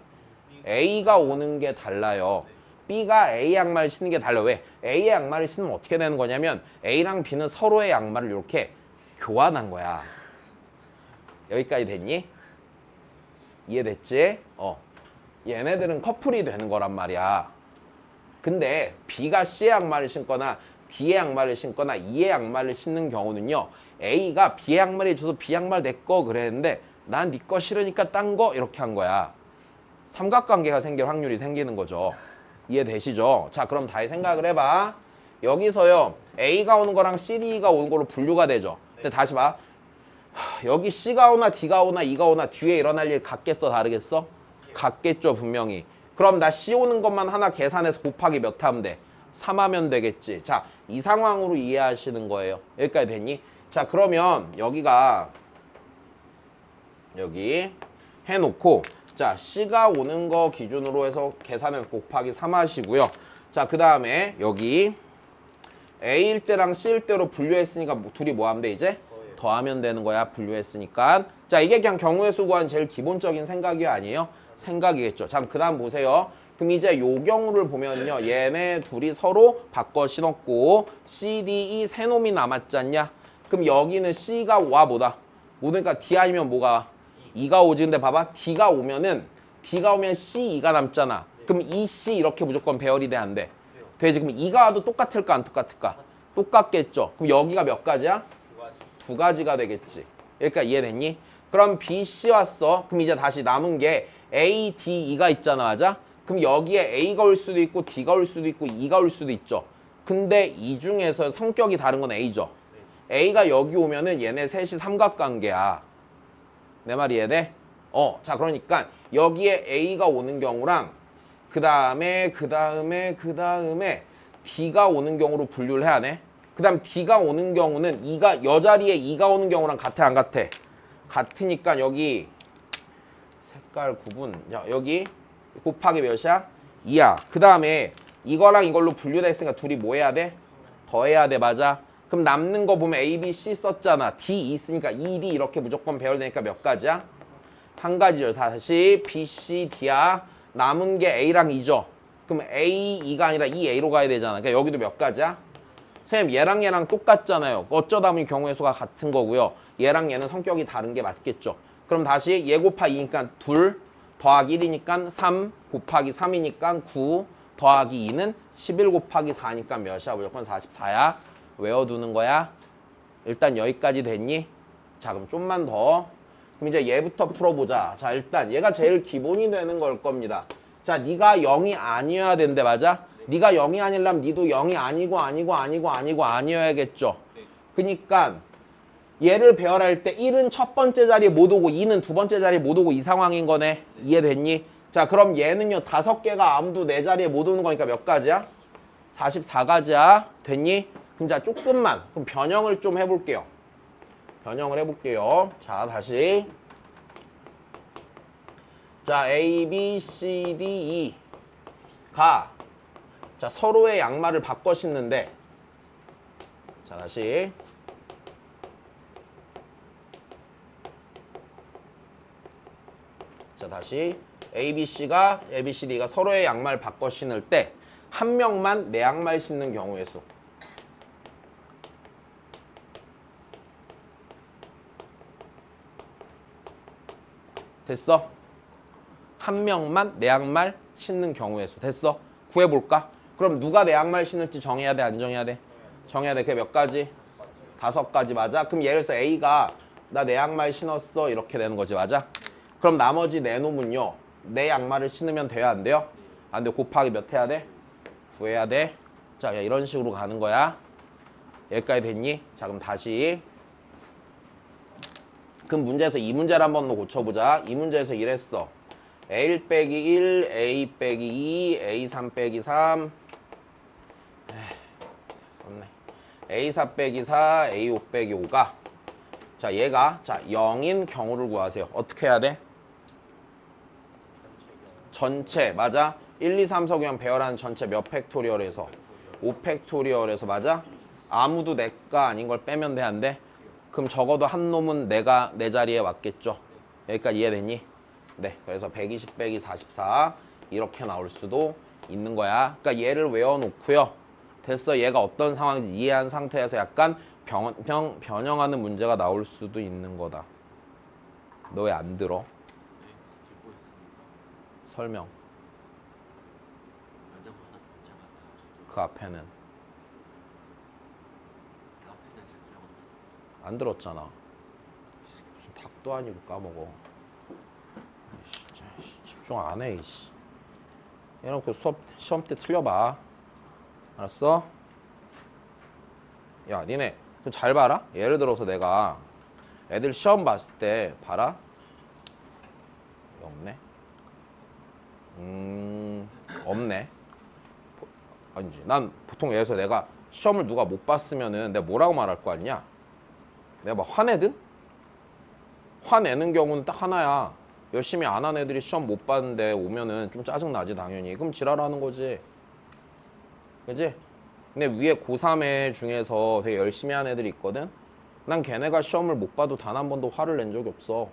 A가 오는 게 달라요. B가 A 양말 신는 게 달라. 왜? A의 양말을 신으면 어떻게 되는 거냐면 A랑 B는 서로의 양말을 이렇게 교환한 거야. 여기까지 됐니? 이해됐지? 얘네들은 커플이 되는 거란 말이야. 근데 B가 C의 양말을 신거나 D의 양말을 신거나 E의 양말을 신는 경우는요, A가 B의 양말이 줘서 B 양말 내 거 그랬는데 난 네 거 싫으니까 딴 거 이렇게 한 거야. 삼각관계가 생길 확률이 생기는 거죠. 이해되시죠? 자, 그럼 다시 생각을 해봐. 여기서요, A가 오는 거랑 CD가 오는 걸로 분류가 되죠. 근데 다시 봐. 여기 C가 오나 D가 오나 E가 오나 뒤에 일어날 일 같겠어, 다르겠어? 같겠죠, 분명히. 그럼 나 C 오는 것만 하나 계산해서 곱하기 몇 하면 돼? 3 하면 되겠지. 자, 이 상황으로 이해하시는 거예요. 여기까지 됐니? 자, 그러면 여기가 여기 해놓고, 자, C가 오는 거 기준으로 해서 계산해서 곱하기 3 하시고요. 자, 그 다음에 여기 A일 때랑 C일 때로 분류했으니까 둘이 뭐 하면 돼, 이제? 더하면 되는 거야, 분류했으니까. 자, 이게 그냥 경우의 수 구하는 제일 기본적인 생각이 아니에요? 생각이겠죠. 자, 그 다음 보세요. 그럼 이제 요 경우를 보면요, 얘네 둘이 서로 바꿔 신었고 C, D, E 세 놈이 남았지 않냐? 그럼 여기는 C가 와 뭐다? 오니까 D 아니면 뭐가? E가 오지. 근데 봐봐, D가 오면 C, E가 남잖아. 그럼 E, C 이렇게 무조건 배열이 돼, 안 돼? 되지. 그럼 2가 와도 똑같을까 안 똑같을까? 똑같겠죠. 그럼 여기가 몇 가지야? 두 가지. 두 가지가 되겠지. 여기까지 이해됐니? 그럼 B, C 왔어. 그럼 이제 다시 남은 게 A, D, E가 있잖아, 맞아? 그럼 여기에 A가 올 수도 있고 D가 올 수도 있고 E가 올 수도 있죠. 근데 이 중에서 성격이 다른 건 A죠. A가 여기 오면은 얘네 셋이 삼각관계야. 내 말 이해돼? 자 그러니까 여기에 A가 오는 경우랑 그 다음에 D가 오는 경우로 분류를 해야 돼. 그 다음 D가 오는 경우는 여 자리에 2가 오는 경우랑 같아 안 같아? 같으니까 여기 색깔 구분 여기 곱하기 몇이야? 2야. 그 다음에 이거랑 이걸로 분류돼 있으니까 둘이 뭐 해야 돼? 더해야 돼. 맞아? 그럼 남는 거 보면 A, B, C 썼잖아. D, E 있으니까 E, D 이렇게 무조건 배열되니까 몇 가지야? 한 가지죠. 다시 B, C, D야. 남은 게 A랑 E죠. 그럼 A, E가 아니라 E, A로 가야 되잖아. 그러니까 여기도 몇 가지야? 선생님 얘랑 똑같잖아요. 어쩌다 보니 경우의 수가 같은 거고요. 얘랑 얘는 성격이 다른 게 맞겠죠. 그럼 다시 얘 곱하기 2니까 2 더하기 1이니까 3 곱하기 3이니까 9 더하기 2는 11 곱하기 4니까 몇이야? 무조건 44야. 외워두는 거야. 일단 여기까지 됐니? 자 그럼 좀만 더. 그럼 이제 얘부터 풀어보자. 자 일단 얘가 제일 기본이 되는 걸 겁니다. 자 네가 0이 아니어야 된대. 맞아? 네가 0이 아니려면 니도 0이 아니어야겠죠. 그니까 얘를 배열할 때 1은 첫 번째 자리에 못 오고 2는 두 번째 자리에 못 오고 이 상황인 거네. 이해됐니? 자 그럼 얘는요 5개가 아무도 내 자리에 못 오는 거니까 몇 가지야? 44가지야. 됐니? 그럼 자 조금만 그럼 변형을 좀 해볼게요. 변형을 해볼게요. 자 다시 자 A, B, C, D, E가 자 서로의 양말을 바꿔 신는데 자 다시 자 다시 A, B, C가 A, B, C, D가 서로의 양말 바꿔 신을 때 한 명만 내 양말 신는 경우의 수. 됐어? 한 명만 내 양말 신는 경우의 수. 됐어? 구해볼까? 그럼 누가 내 양말 신을지 정해야 돼? 안 정해야 돼? 정해야 돼. 그게 몇 가지? 5가지 맞아? 그럼 예를 들어서 A가 나 내 양말 신었어 이렇게 되는 거지. 맞아? 그럼 나머지 네 놈은요 내 양말을 신으면 돼요? 안 돼요? 안 돼. 곱하기 몇 해야 돼? 구해야 돼. 자, 야, 이런 식으로 가는 거야. 여기까지 됐니? 자, 그럼 다시. 그럼 문제에서 이 문제를 한번 더 고쳐보자. 이 문제에서 이랬어. A1 빼기 1, A 빼기 2, A3 빼기 3. 썼네. A4 빼기 4, A5 빼기 5가. 자, 얘가 자 0인 경우를 구하세요. 어떻게 해야 돼? 전체 맞아? 1, 2, 3 석유형 배열하는 전체 몇 팩토리얼에서 5 팩토리얼에서 맞아? 아무도 내가 아닌 걸 빼면 돼 안 돼? 그럼 적어도 한 놈은 내가 내 자리에 왔겠죠. 여기까지 이해됐니? 네, 그래서 120 빼기 44 이렇게 나올 수도 있는 거야. 그러니까 얘를 외워놓고요. 됐어. 얘가 어떤 상황인지 이해한 상태에서 약간 변형하는 문제가 나올 수도 있는 거다. 너 왜 안 들어? 네, 듣고 있습니다. 설명. 면접 하나 제가 나올 수도 그 앞에는 그 앞에는 제 기억은 나요. 안 들었잖아. 무슨 닭도 아니고 까먹어. 진짜 집중 안 해. 이씨. 해놓고 시험 때 틀려봐. 알았어? 야, 니네 좀 잘 봐라. 예를 들어서 내가 애들 시험 봤을 때 봐라. 이거 없네. 없네. 아니지. 난 보통 예를 들어서 내가 시험을 누가 못 봤으면은 내가 뭐라고 말할 거 아니냐? 내가 막 화내든? 화내는 경우는 딱 하나야. 열심히 안 한 애들이 시험 못 봤는데 오면은 좀 짜증나지 당연히. 그럼 지랄하는 거지. 그지? 근데 위에 고3 애 중에서 되게 열심히 한 애들이 있거든? 난 걔네가 시험을 못 봐도 단 한 번도 화를 낸 적이 없어.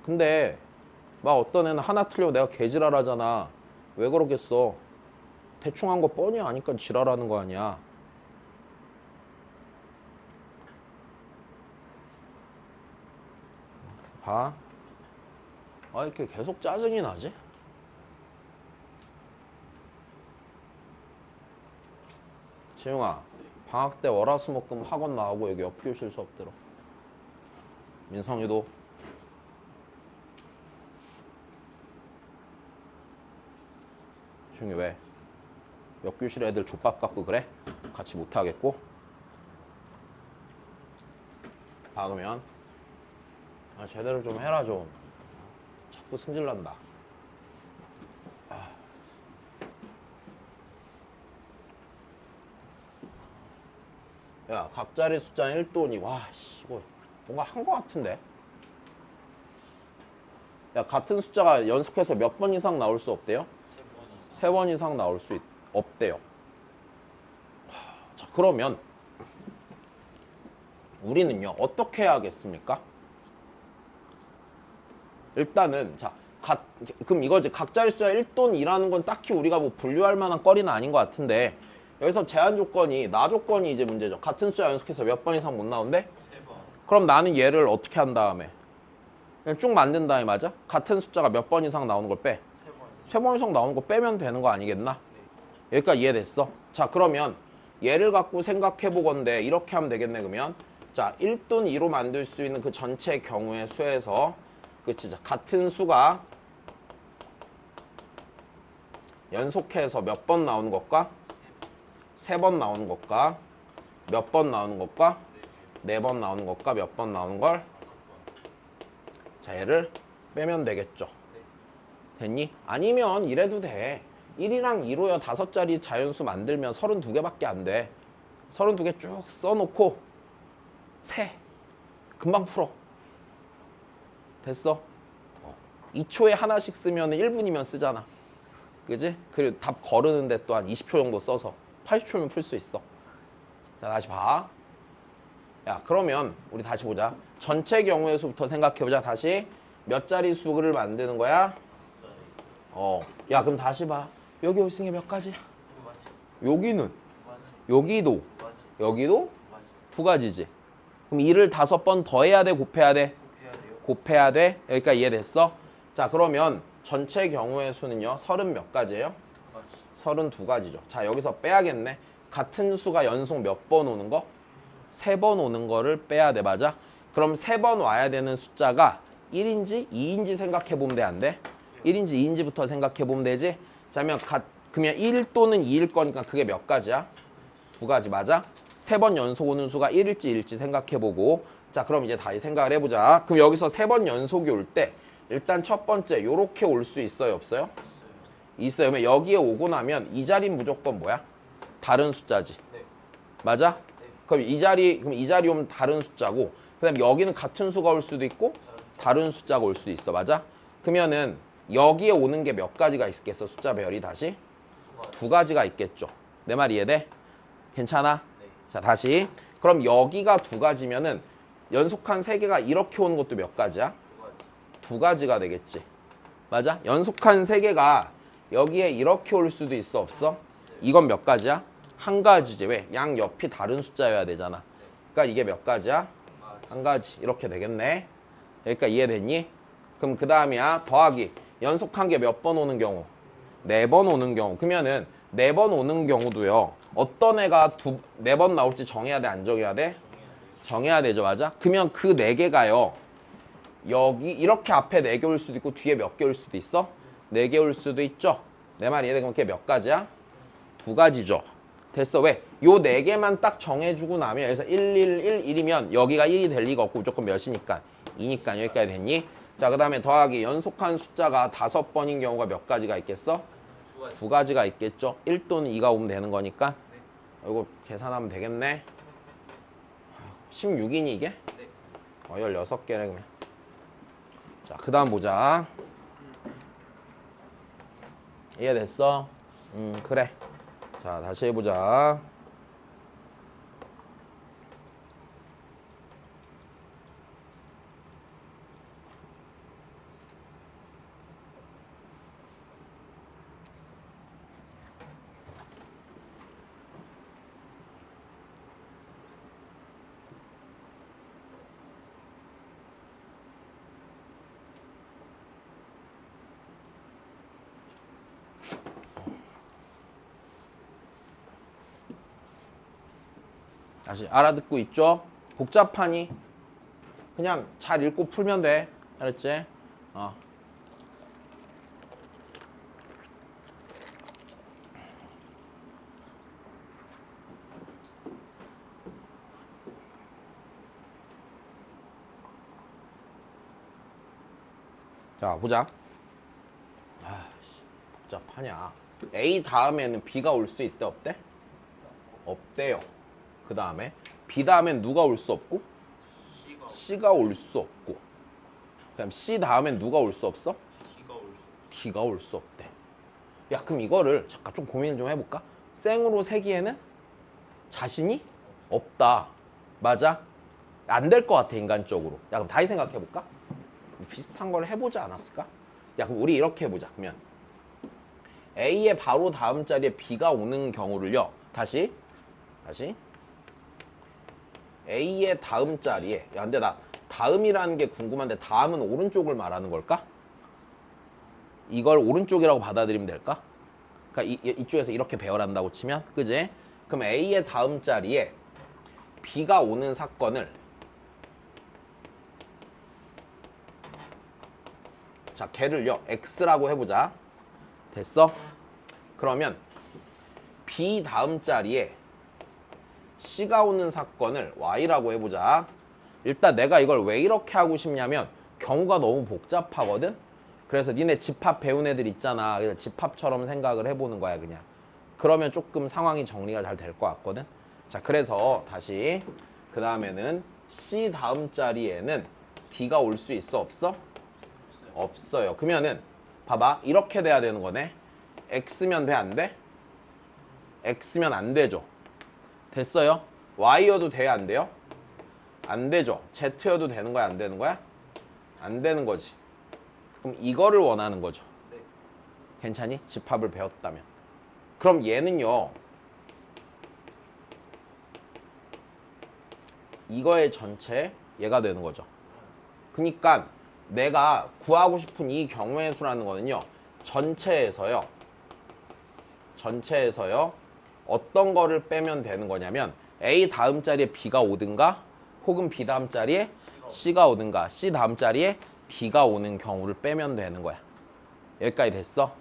근데 막 어떤 애는 하나 틀려고 내가 개지랄하잖아. 왜 그러겠어? 대충 한 거 뻔히 아니까 지랄하는 거 아니야. 봐. 아 이렇게 계속 짜증이 나지? 지용아, 방학 때 월화수목금 학원 나오고 여기 역교실 수업 들어. 민성이도. 지용이 왜? 역교실 애들 족밥 갖고 그래? 같이 못 하겠고? 박으면 제대로 좀 해라 좀. 자꾸 승질난다. 야, 각자리 숫자 1돈이 와, 씨, 이거 뭔가 한 거 같은데? 야, 같은 숫자가 연속해서 몇 번 이상 나올 수 없대요? 세 번 이상 나올 수 없대요. 자, 그러면 우리는요, 어떻게 해야겠습니까? 일단은, 자, 그럼 이거지. 각자리 숫자 1돈이라는 건 딱히 우리가 뭐 분류할 만한 거리는 아닌 것 같은데, 여기서 제한 조건이, 나 조건이 이제 문제죠. 같은 숫자 연속해서 몇 번 이상 못 나온대? 3번. 그럼 나는 얘를 어떻게 한 다음에? 그냥 쭉 만든 다음에 맞아? 같은 숫자가 몇 번 이상 나오는 걸 빼. 3번. 세 번 이상 나오는 거 빼면 되는 거 아니겠나? 여기까지 이해됐어? 자, 그러면 얘를 갖고 생각해 보건데 이렇게 하면 되겠네, 그러면. 자, 1돈 2로 만들 수 있는 그 전체 경우의 수에서 그치, 같은 수가 연속해서 몇 번 나오는 것과 세 번 나오는 것과 몇 번 나오는 것과 네 번 나오는 것과 몇 번 나오는 걸 자, 얘를 빼면 되겠죠. 됐니? 아니면 이래도 돼. 1이랑 2로요 5자리 자연수 만들면 32개밖에 안 돼. 32개 쭉 써놓고 세. 금방 풀어. 됐어? 2초에 하나씩 쓰면 1분이면 쓰잖아. 그지? 그리고 답 거르는데 또 한 20초 정도 써서 80초면 풀 수 있어. 자, 다시 봐. 야, 그러면 우리 다시 보자. 전체 경우의 수부터 생각해보자. 다시 몇 자리 수를 만드는 거야? 야, 그럼 다시 봐. 여기 올 승에 몇 가지야? 여기는? 여기도? 여기도? 두 가지지. 그럼 2를 5번 더해야 돼? 곱해야 돼? 곱해야 돼? 여기까지 이해됐어? 자, 그러면 전체 경우의 수는요. 30 몇 가지예요? 32가지죠. 자, 여기서 빼야겠네. 같은 수가 연속 몇 번 오는 거? 3번 오는 거를 빼야 돼. 맞아? 그럼 3번 와야 되는 숫자가 1인지 2인지 생각해보면 돼? 안 돼? 1인지 2인지부터 생각해보면 되지? 자, 그러면 1 또는 2일 거니까 그게 몇 가지야? 2가지 맞아? 3번 연속 오는 수가 1일지 2일지 생각해보고 자, 그럼 이제 다시 생각을 해보자. 그럼 여기서 3번 연속이 올 때 일단 첫 번째 요렇게 올 수 있어요? 없어요? 있어요. 그러면 여기에 오고 나면 이 자리는 무조건 뭐야? 다른 숫자지. 맞아? 그럼 이 자리 오면 다른 숫자고 그다음에 여기는 같은 수가 올 수도 있고 다른 숫자가 올 수도 있어. 맞아? 그러면은 여기에 오는 게 몇 가지가 있겠어? 숫자 배열이 다시? 2가지가 있겠죠. 내 말 이해돼? 괜찮아? 자, 다시. 그럼 여기가 2가지면은 연속한 3개가 이렇게 오는 것도 몇 가지야? 2가지가 되겠지. 맞아? 연속한 3개가 여기에 이렇게 올 수도 있어? 없어? 이건 몇 가지야? 1가지지. 왜? 양 옆이 다른 숫자여야 되잖아. 그러니까 이게 몇 가지야? 1가지. 이렇게 되겠네. 여기까지 이해됐니? 그럼 그 다음이야. 더하기. 연속한 게 몇 번 오는 경우? 4번 오는 경우. 그러면은 4번 오는 경우도요. 어떤 애가 4번 나올지 정해야 돼? 안 정해야 돼? 정해야 되죠. 맞아? 그러면 그 4개가요. 여기 이렇게 앞에 4개 올 수도 있고 뒤에 몇 개 올 수도 있어? 4개 올 수도 있죠. 내 말이 이해돼? 그럼 그게 몇 가지야? 2가지죠. 됐어. 왜? 요 4개만 딱 정해주고 나면 여기서 1, 1, 1, 1이면 여기가 1이 될 리가 없고 무조건 몇이니까? 2니까 여기까지 됐니? 자, 그 다음에 더하기. 연속한 숫자가 5번인 경우가 몇 가지가 있겠어? 2가지가 있겠죠. 1 또는 2가 오면 되는 거니까. 이거 계산하면 되겠네. 16이니 이게? 16개네 그러면. 자, 그 다음 보자. 이해됐어? 그래. 자, 다시 해보자. 다시 알아듣고 있죠? 복잡하니 그냥 잘 읽고 풀면 돼. 알았지? 자, 보자. 복잡하냐. A 다음에는 B가 올 수 있대, 없대? 없대요. 그 다음에 B 다음엔 누가 올 수 없고? C가 C가 올 수 없고. 그다음 C 다음엔 누가 올 수 없어? D가 올 수. D가 올 수 없대. 야, 그럼 이거를 잠깐 좀 고민을 좀 해볼까? 생으로 세기에는 자신이 없다. 맞아? 안 될 것 같아, 인간적으로. 야, 그럼 다시 생각해볼까? 비슷한 걸 해보지 않았을까? 야, 그럼 우리 이렇게 해보자. 그러면 A의 바로 다음 자리에 B가 오는 경우를요. 다시 A의 다음 자리에, 야, 근데 나 다음이라는 게 궁금한데 다음은 오른쪽을 말하는 걸까? 이걸 오른쪽이라고 받아들이면 될까? 그러니까 이쪽에서 이렇게 배열한다고 치면, 그지? 그럼 A의 다음 자리에 B가 오는 사건을, 자, 걔를요 X라고 해보자. 됐어? 그러면 B 다음 자리에 C가 오는 사건을 Y라고 해보자. 일단 내가 이걸 왜 이렇게 하고 싶냐면 경우가 너무 복잡하거든? 그래서 니네 집합 배운 애들 있잖아. 그래서 집합처럼 생각을 해보는 거야, 그냥. 그러면 조금 상황이 정리가 잘 될 것 같거든? 자, 그래서 다시 그 다음에는 C 다음 자리에는 D가 올 수 있어, 없어? 없어요. 그러면은 봐봐, 이렇게 돼야 되는 거네. X면 돼, 안 돼? X면 안 되죠. 됐어요? Y여도 돼야 안 돼요? 안 되죠. Z여도 되는 거야, 안 되는 거야? 안 되는 거지. 그럼 이거를 원하는 거죠. 네. 괜찮니? 집합을 배웠다면. 그럼 얘는요, 이거의 전체 얘가 되는 거죠. 그러니까 내가 구하고 싶은 이 경우의 수라는 거는요, 전체에서요 어떤 거를 빼면 되는 거냐면 A 다음 자리에 B가 오든가 혹은 B 다음 자리에 C가 오든가 C 다음 자리에 D가 오는 경우를 빼면 되는 거야. 여기까지 됐어?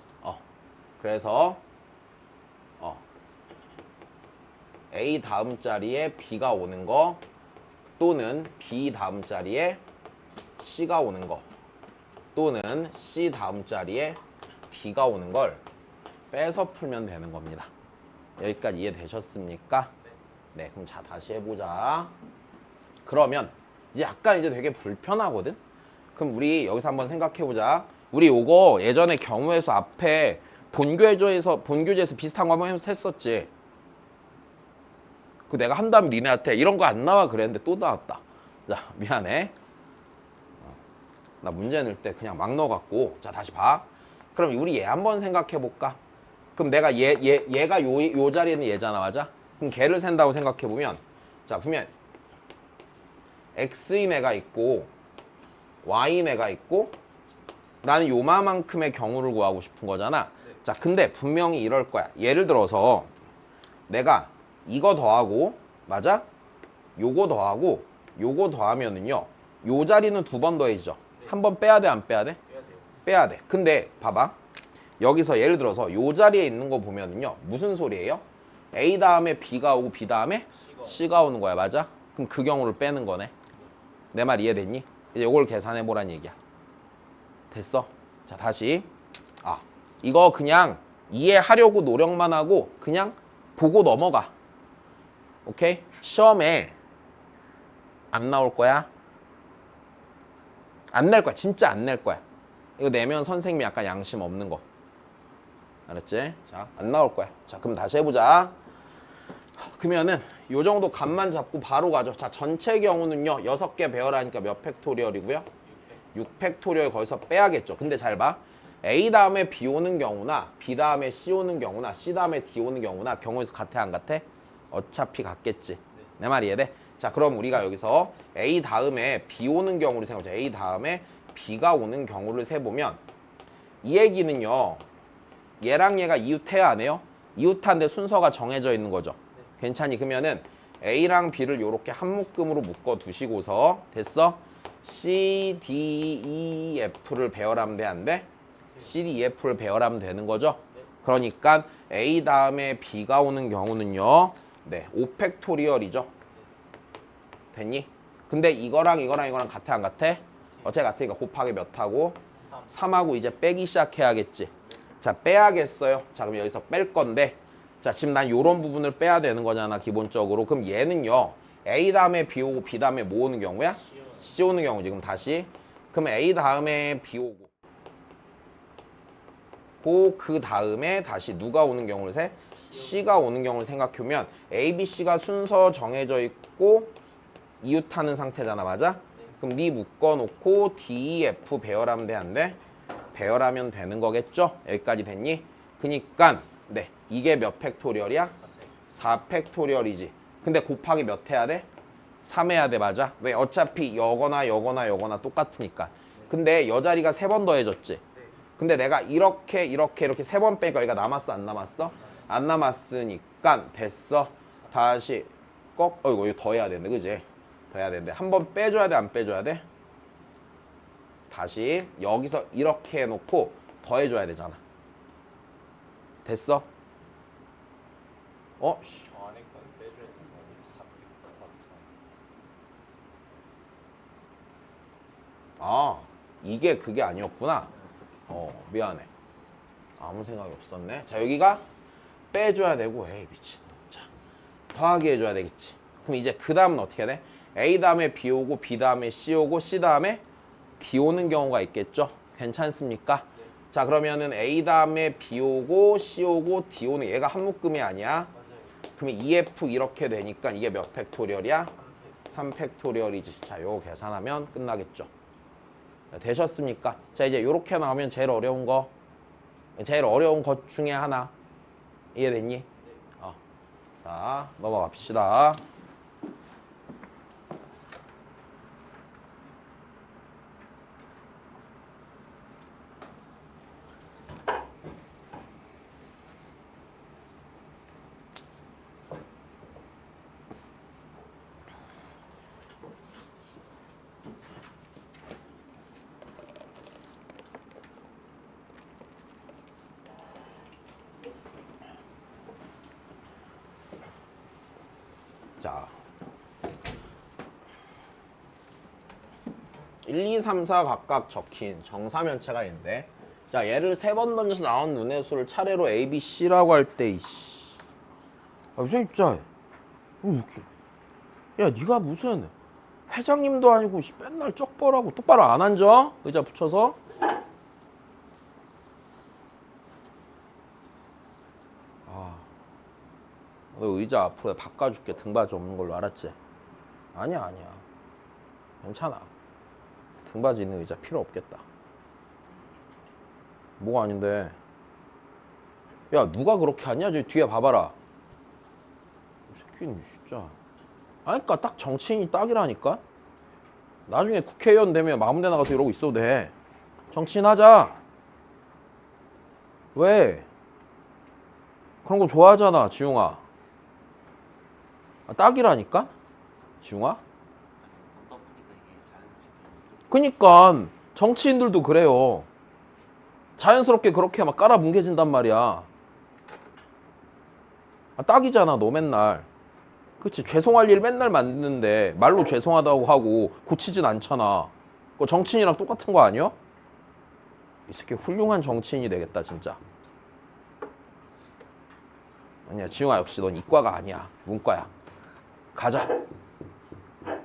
그래서 A 다음 자리에 B가 오는 거 또는 B 다음 자리에 C가 오는 거 또는 C 다음 자리에 D가 오는 걸 빼서 풀면 되는 겁니다. 여기까지 이해되셨습니까? 네, 그럼 자 다시 해보자. 그러면 이제 약간 이제 되게 불편하거든? 그럼 우리 여기서 한번 생각해보자. 우리 요거 예전에 경우의 수 앞에 본교재에서 비슷한 거 한번 했었지. 그 내가 한 다음에 니네한테 이런 거 안 나와 그랬는데 또 나왔다. 자, 미안해. 나 문제 낼 때 그냥 막 넣어갖고. 자, 다시 봐. 그럼 우리 얘 한번 생각해볼까? 그럼 내가 얘가 요 자리에 있는 얘잖아, 맞아? 그럼 걔를 센다고 생각해보면, 자, 보면 X인 애가 있고 Y인 애가 있고 나는 요만큼의 경우를 구하고 싶은 거잖아. 자, 근데 분명히 이럴 거야. 예를 들어서 내가 이거 더하고, 맞아? 요거 더하고 요거 더하면은요, 요 자리는 두 번 더해지죠. 한 번 빼야 돼, 안 빼야 돼? 빼야 돼요. 빼야 돼. 근데 봐봐, 여기서 예를 들어서 요 자리에 있는 거 보면은요, 무슨 소리예요? A 다음에 B가 오고 B 다음에 C가 오는 거야, 맞아? 그럼 그 경우를 빼는 거네. 내 말 이해됐니? 이제 요걸 계산해 보란 얘기야. 됐어? 자, 다시. 이거 그냥 이해하려고 노력만 하고 그냥 보고 넘어가. 오케이? 시험에 안 나올 거야. 안 낼 거야. 진짜 안 낼 거야. 이거 내면 선생님이 약간 양심 없는 거. 알았지? 자, 안 나올 거야. 자, 그럼 다시 해보자. 그러면은 요 정도 값만 잡고 바로 가죠. 자, 전체 경우는요, 6개 배열하니까 몇 팩토리얼이고요? 6팩토리얼 거기서 빼야겠죠. 근데 잘 봐. A 다음에 B 오는 경우나 B 다음에 C 오는 경우나 C 다음에 D 오는 경우나 경우에서 같아 안 같아? 어차피 같겠지. 내 말 이해돼? 자, 그럼 우리가 여기서 A 다음에 B 오는 경우를 생각해보자. A 다음에 B가 오는 경우를 세보면 이 얘기는요, 얘랑 얘가 이웃해야 안 해요? 이웃한데 순서가 정해져 있는 거죠. 괜찮니? 그러면은 A랑 B를 요렇게 한 묶음으로 묶어 두시고서 됐어? C, D, E, F를 배열하면 돼, 안 돼? C, D, E, F를 배열하면 되는 거죠? 그러니까 A 다음에 B가 오는 경우는요. 네, 5팩토리얼이죠. 됐니? 근데 이거랑 같아 안 같아? 어차피 같으니까 곱하기 몇 하고? 3하고 이제 빼기 시작해야겠지. 자, 빼야겠어요. 자, 그럼 여기서 뺄 건데 자, 지금 난 요런 부분을 빼야 되는 거잖아, 기본적으로. 그럼 얘는요. A 다음에 B 오고 B 다음에 뭐 오는 경우야? C 오는 경우. 지금 다시. 그럼 A 다음에 B 오고 그 다음에 다시 누가 오는 경우를 세? C가 오는 경우를 생각하면 A, B, C가 순서 정해져 있고 이웃하는 상태잖아, 맞아? 그럼 네 묶어놓고 D, E, F 배열하면 돼, 안 돼? 배열하면 되는 거겠죠? 여기까지 됐니? 그니까 네, 이게 몇 팩토리얼이야? 4팩토리얼이지. 근데 곱하기 몇 해야 돼? 3 해야 돼, 맞아? 왜? 어차피 여거나 똑같으니까. 근데 여자리가 3번 더해졌지? 근데 내가 이렇게 3번 빼니까 여기가 남았어, 안 남았어? 안 남았으니까 됐어. 다시 이거 더 해야 되는데, 그지? 더 해야 되는데 한 번 빼줘야 돼, 안 빼줘야 돼? 다시 여기서 이렇게 해놓고 더해줘야 되잖아. 됐어? 저 안에 건 빼줘야 되는 거 아니에요? 아, 이게 그게 아니었구나. 미안해. 아무 생각이 없었네. 자, 여기가 빼줘야 되고, 에이, 미친. 자, 더하기 해줘야 되겠지. 그럼 이제 그 다음은 어떻게 해야 돼? A 다음에 B 오고, B 다음에 C 오고, C 다음에 D 오는 경우가 있겠죠? 괜찮습니까? 자, 그러면은 A 다음에 B 오고, C 오고, D 오는 얘가 한 묶음이 아니야? 맞아요. 그러면 EF 이렇게 되니까 이게 몇 팩토리얼이야? 3팩토리얼이지. 자, 요거 계산하면 끝나겠죠. 되셨습니까? 자, 이제 요렇게 나오면 제일 어려운 것 중에 하나. 이해됐니? 자, 넘어갑시다. 자, 1, 2, 3, 4 각각 적힌 정사면체가 있는데, 자, 얘를 3번 던져서 나온 눈의 수를 차례로 A, B, C라고 할 때, 이씨. 무슨 진짜. 야, 네가 무슨 회장님도 아니고 맨날 쩍벌하고 똑바로 안 앉아? 의자 붙여서? 너 의자 앞으로 바꿔줄게. 등받이 없는 걸로, 알았지? 아니야. 괜찮아. 등받이 있는 의자 필요 없겠다. 뭐가 아닌데? 야, 누가 그렇게 하냐? 저기 뒤에 봐봐라. 이 새끼는 진짜. 아니, 그니까 딱 정치인이 딱이라니까? 나중에 국회의원 되면 아무 데 나가서 이러고 있어도 돼. 정치인 하자. 왜? 그런 거 좋아하잖아, 지웅아. 딱이라니까? 지웅아? 듣다 보니까 이게 자연스럽게 그니까 정치인들도 그래요. 자연스럽게 그렇게 막 깔아 뭉개진단 말이야. 딱이잖아, 너 맨날. 그치, 죄송할 일 맨날 만드는데 말로 죄송하다고 하고 고치진 않잖아. 그거 정치인이랑 똑같은 거 아니야? 이 새끼 훌륭한 정치인이 되겠다, 진짜. 아니야, 지웅아, 역시 넌 이과가 아니야. 문과야. 가자.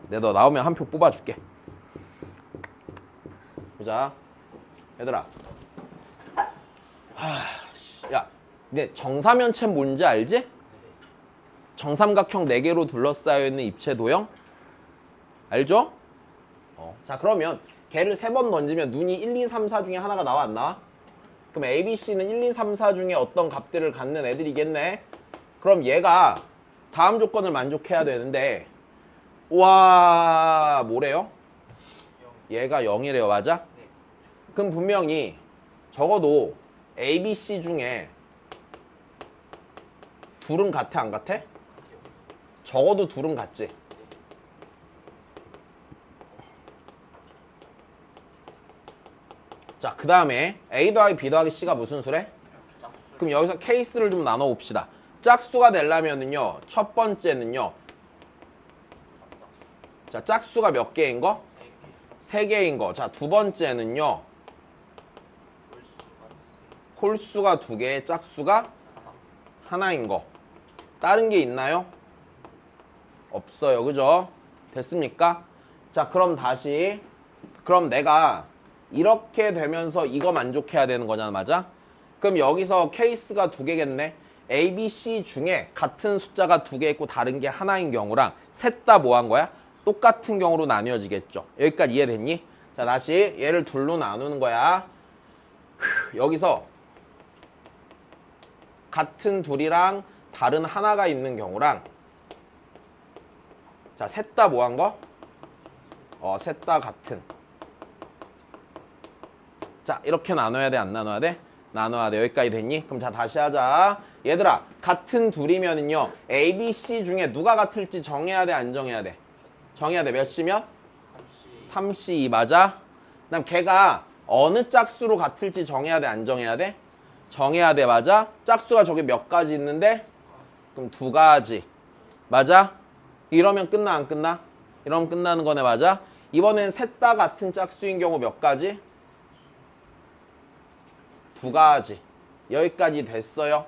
내가 너 나오면 한 표 뽑아줄게. 보자. 얘들아. 야, 근데 정사면체 뭔지 알지? 정삼각형 4개로 둘러싸여 있는 입체 도형? 알죠? 자, 그러면 걔를 3번 던지면 눈이 1, 2, 3, 4 중에 하나가 나와, 안 나와? 그럼 A, B, C는 1, 2, 3, 4 중에 어떤 값들을 갖는 애들이겠네? 그럼 얘가 다음 조건을 만족해야 되는데, 와, 뭐래요? 얘가 0이래요, 맞아? 그럼 분명히 적어도 A, B, C 중에 둘은 같아, 안 같아? 적어도 둘은 같지. 자, 그 다음에 A 더하기 B 더하기 C가 무슨 수래? 그럼 여기서 케이스를 좀 나눠 봅시다. 짝수가 되려면은요, 첫 번째는요, 자, 짝수가 몇 개인 거? 3개인 거. 자, 두 번째는요, 홀수가 2개, 짝수가 하나인 거. 다른 게 있나요? 없어요. 그죠? 됐습니까? 자, 그럼 다시. 그럼 내가 이렇게 되면서 이거 만족해야 되는 거잖아. 맞아? 그럼 여기서 케이스가 2개겠네. A, B, C 중에 같은 숫자가 2개 있고 다른 게 하나인 경우랑 셋 다 뭐 한 거야? 똑같은 경우로 나뉘어지겠죠. 여기까지 이해됐니? 자, 다시 얘를 둘로 나누는 거야. 여기서 같은 둘이랑 다른 하나가 있는 경우랑 자, 셋 다 뭐 한 거? 셋 다 같은. 자, 이렇게 나눠야 돼, 안 나눠야 돼? 나눠야 돼. 여기까지 됐니? 그럼 자, 다시 하자. 얘들아, 같은 둘이면은요, A, B, C 중에 누가 같을지 정해야 돼, 안 정해야 돼? 정해야 돼. 몇 C면? 3C 맞아? 그다음 걔가 어느 짝수로 같을지 정해야 돼, 안 정해야 돼? 정해야 돼, 맞아? 짝수가 저기 몇 가지 있는데? 그럼 2가지. 맞아? 이러면 끝나, 안 끝나? 이러면 끝나는 거네, 맞아? 이번엔 셋 다 같은 짝수인 경우 몇 가지? 2가지. 여기까지 됐어요.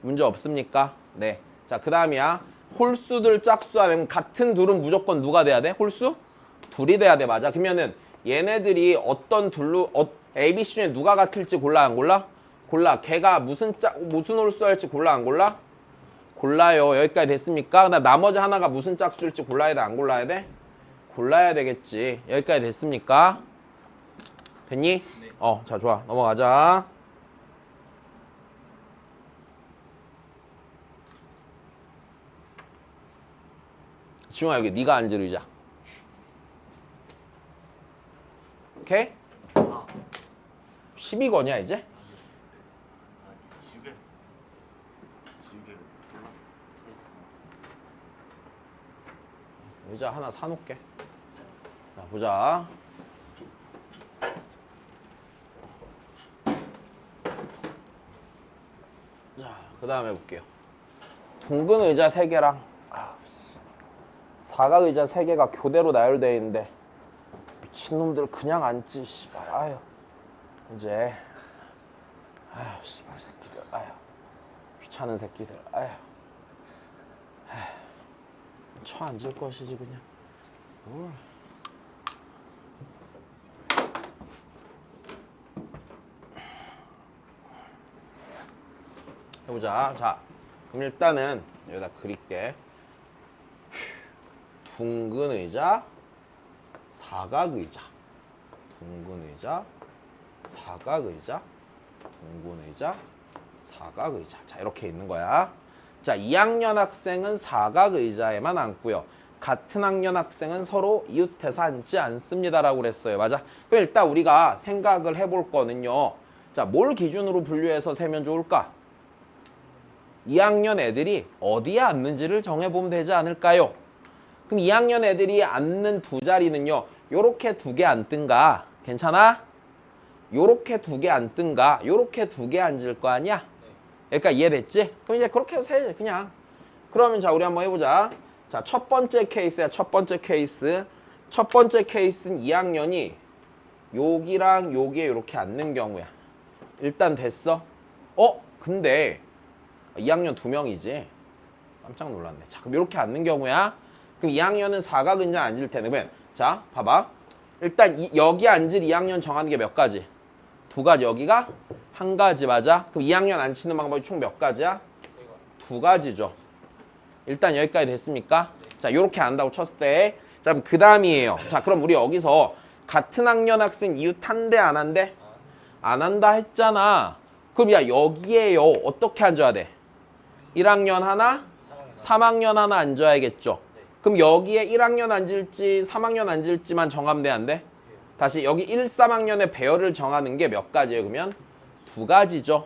문제 없습니까? 네. 자, 그 다음이야. 홀수들 짝수하면 같은 둘은 무조건 누가 돼야 돼? 홀수? 둘이 돼야 돼, 맞아? 그러면은 얘네들이 어떤 둘로 A, B, C 중에 누가 같을지 골라, 안 골라? 골라. 걔가 무슨 홀수 할지 골라, 안 골라? 골라요. 여기까지 됐습니까? 그다음 나머지 하나가 무슨 짝수일지 골라야 돼, 안 골라야 돼? 골라야 되겠지. 여기까지 됐습니까? 됐니? 네. 자, 좋아. 넘어가자. 지웅아, 여기 네가 앉을 의자. 오케이? 12권이야 이제? 지우개 몰라. 의자 하나 사놓게. 자, 보자. 자, 그 다음에 볼게요. 둥근 의자 3개랑 사각 의자 3개가 교대로 나열되어 있는데 미친놈들 그냥 앉지, 씨발. 아유, 이제 아유, 씨발 새끼들. 아유, 귀찮은 새끼들. 아유, 쳐 앉을 것이지 그냥. 뭘. 해보자. 자, 그럼 일단은 여기다 그릴게. 둥근 의자, 사각 의자, 둥근 의자, 사각 의자, 둥근 의자, 사각 의자. 자, 이렇게 있는 거야. 자, 2학년 학생은 사각 의자에만 앉고요. 같은 학년 학생은 서로 이웃해서 앉지 않습니다라고 그랬어요. 맞아? 그럼 일단 우리가 생각을 해볼 거는요. 자, 뭘 기준으로 분류해서 세면 좋을까? 2학년 애들이 어디에 앉는지를 정해보면 되지 않을까요? 그럼 2학년 애들이 앉는 두 자리는요. 요렇게 2개 앉든가. 괜찮아? 요렇게 2개 앉든가. 요렇게 2개 앉을 거 아니야? 그러니까 이해됐지? 그럼 이제 그렇게 해서 해, 그냥. 그러면 자, 우리 한번 해보자. 자, 첫 번째 케이스야. 첫 번째 케이스. 첫 번째 케이스는 2학년이 여기랑 여기에 이렇게 앉는 경우야. 일단 됐어? 근데 2학년 2명이지. 깜짝 놀랐네. 자, 그럼 이렇게 앉는 경우야. 그럼 2학년은 사각 의자 앉을 텐데. 그러면 자, 봐봐. 일단 여기 앉을 2학년 정하는 게 몇 가지? 2가지. 여기가 1가지. 맞아? 그럼 2학년 앉히는 방법이 총 몇 가지야? 2가지죠. 일단 여기까지 됐습니까? 자, 요렇게 안다고 쳤을 때. 자, 그럼 그 다음이에요. 자, 그럼 우리 여기서 같은 학년 학생 이웃 한대 안 한대? 안 한다 했잖아. 그럼 야, 여기에요. 어떻게 앉아야 돼? 1학년 하나, 3학년 하나 앉아야겠죠. 그럼 여기에 1학년 앉을지 3학년 앉을지만 정하면 돼, 안 돼? 다시 여기 1, 3학년의 배열을 정하는 게 몇 가지예요? 그러면 2가지죠.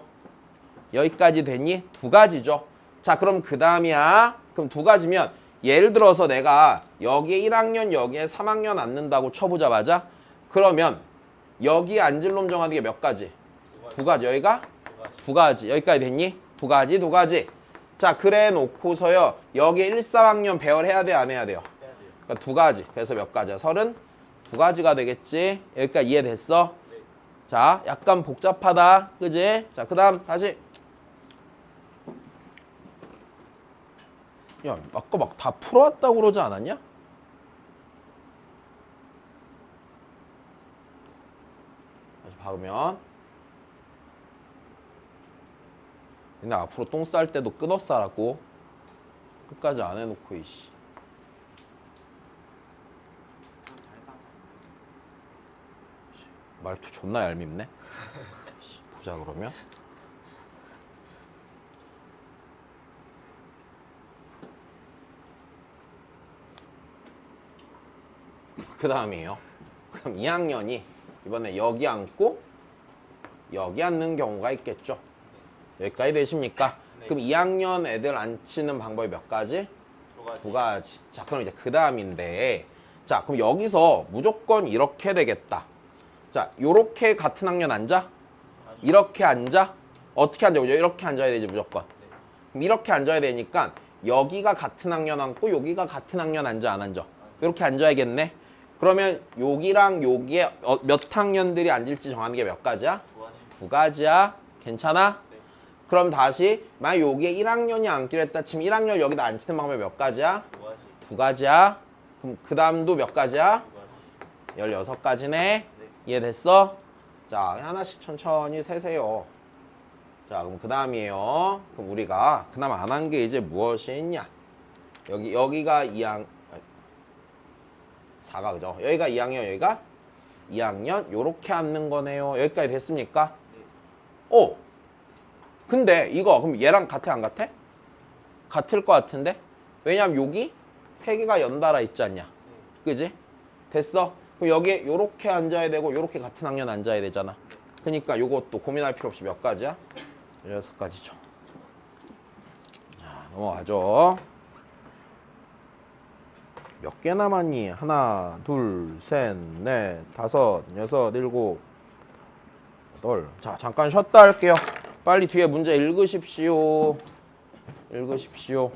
여기까지 됐니? 2가지죠. 자, 그럼 그 다음이야. 그럼 두 가지면 예를 들어서 내가 여기에 1학년, 여기에 3학년 앉는다고 쳐보자, 맞아? 그러면 여기 앉을 놈 정하는 게 몇 가지? 두 가지. 여기가? 두 가지. 여기까지 됐니? 두 가지, 두 가지. 자, 그래 놓고서요. 여기에 1, 4학년 배열해야 돼, 안 해야 돼요? 해야 돼요. 그러니까 두 가지. 그래서 몇 가지야? 32가지가 되겠지? 여기까지 이해됐어? 네. 자, 약간 복잡하다. 그지? 자, 그 다음 다시. 야, 아까 막 다 풀어왔다고 그러지 않았냐? 다시 박으면. 근데 앞으로 똥 쌀 때도 끊어 싸라고. 끝까지 안 해놓고, 이씨. 말투 존나 얄밉네. 보자, 그러면. 그 다음이에요. 그럼 2학년이 이번에 여기 앉고 여기 앉는 경우가 있겠죠. 여기까지 되십니까? 네. 그럼 2학년 애들 앉히는 방법이 몇 가지? 두 가지. 자, 그럼 이제 그 다음인데, 자, 그럼 여기서 무조건 이렇게 되겠다. 자, 요렇게 같은 학년 앉아? 이렇게 앉아? 어떻게 앉아? 이렇게 앉아야 되지, 무조건. 그럼 이렇게 앉아야 되니까 여기가 같은 학년 앉고 여기가 같은 학년 앉아, 안 앉아? 이렇게 앉아야겠네. 그러면 여기랑 여기에 몇 학년들이 앉을지 정하는 게 몇 가지야? 두 가지야. 괜찮아? 네. 그럼 다시 만약 여기에 1학년이 앉기로 했다 치면 1학년 여기다 앉히는 방법이 몇 가지야? 두 가지야. 그럼 그 다음도 몇 가지야? 16가지네. 이해됐어? 자, 하나씩 천천히 세세요. 자, 그럼 그 다음이에요. 그럼 우리가 그나마 안 한 게 이제 무엇이 있냐? 여기가 4가 그죠? 여기가 2학년, 여기가 2학년. 요렇게 앉는 거네요. 여기까지 됐습니까? 오! 근데 이거 그럼 얘랑 같아, 안 같아? 같을 것 같은데? 왜냐면 여기 세 개가 연달아 있지 않냐? 그지? 됐어? 그럼 여기에 요렇게 앉아야 되고 요렇게 같은 학년 앉아야 되잖아. 그러니까 요것도 고민할 필요 없이 몇 가지야? 16가지죠. 자, 넘어가죠. 몇 개 남았니? 하나, 둘, 셋, 넷, 다섯, 여섯, 일곱, 여덟. 자, 잠깐 쉬었다 할게요. 빨리 뒤에 문제 읽으십시오. 읽으십시오.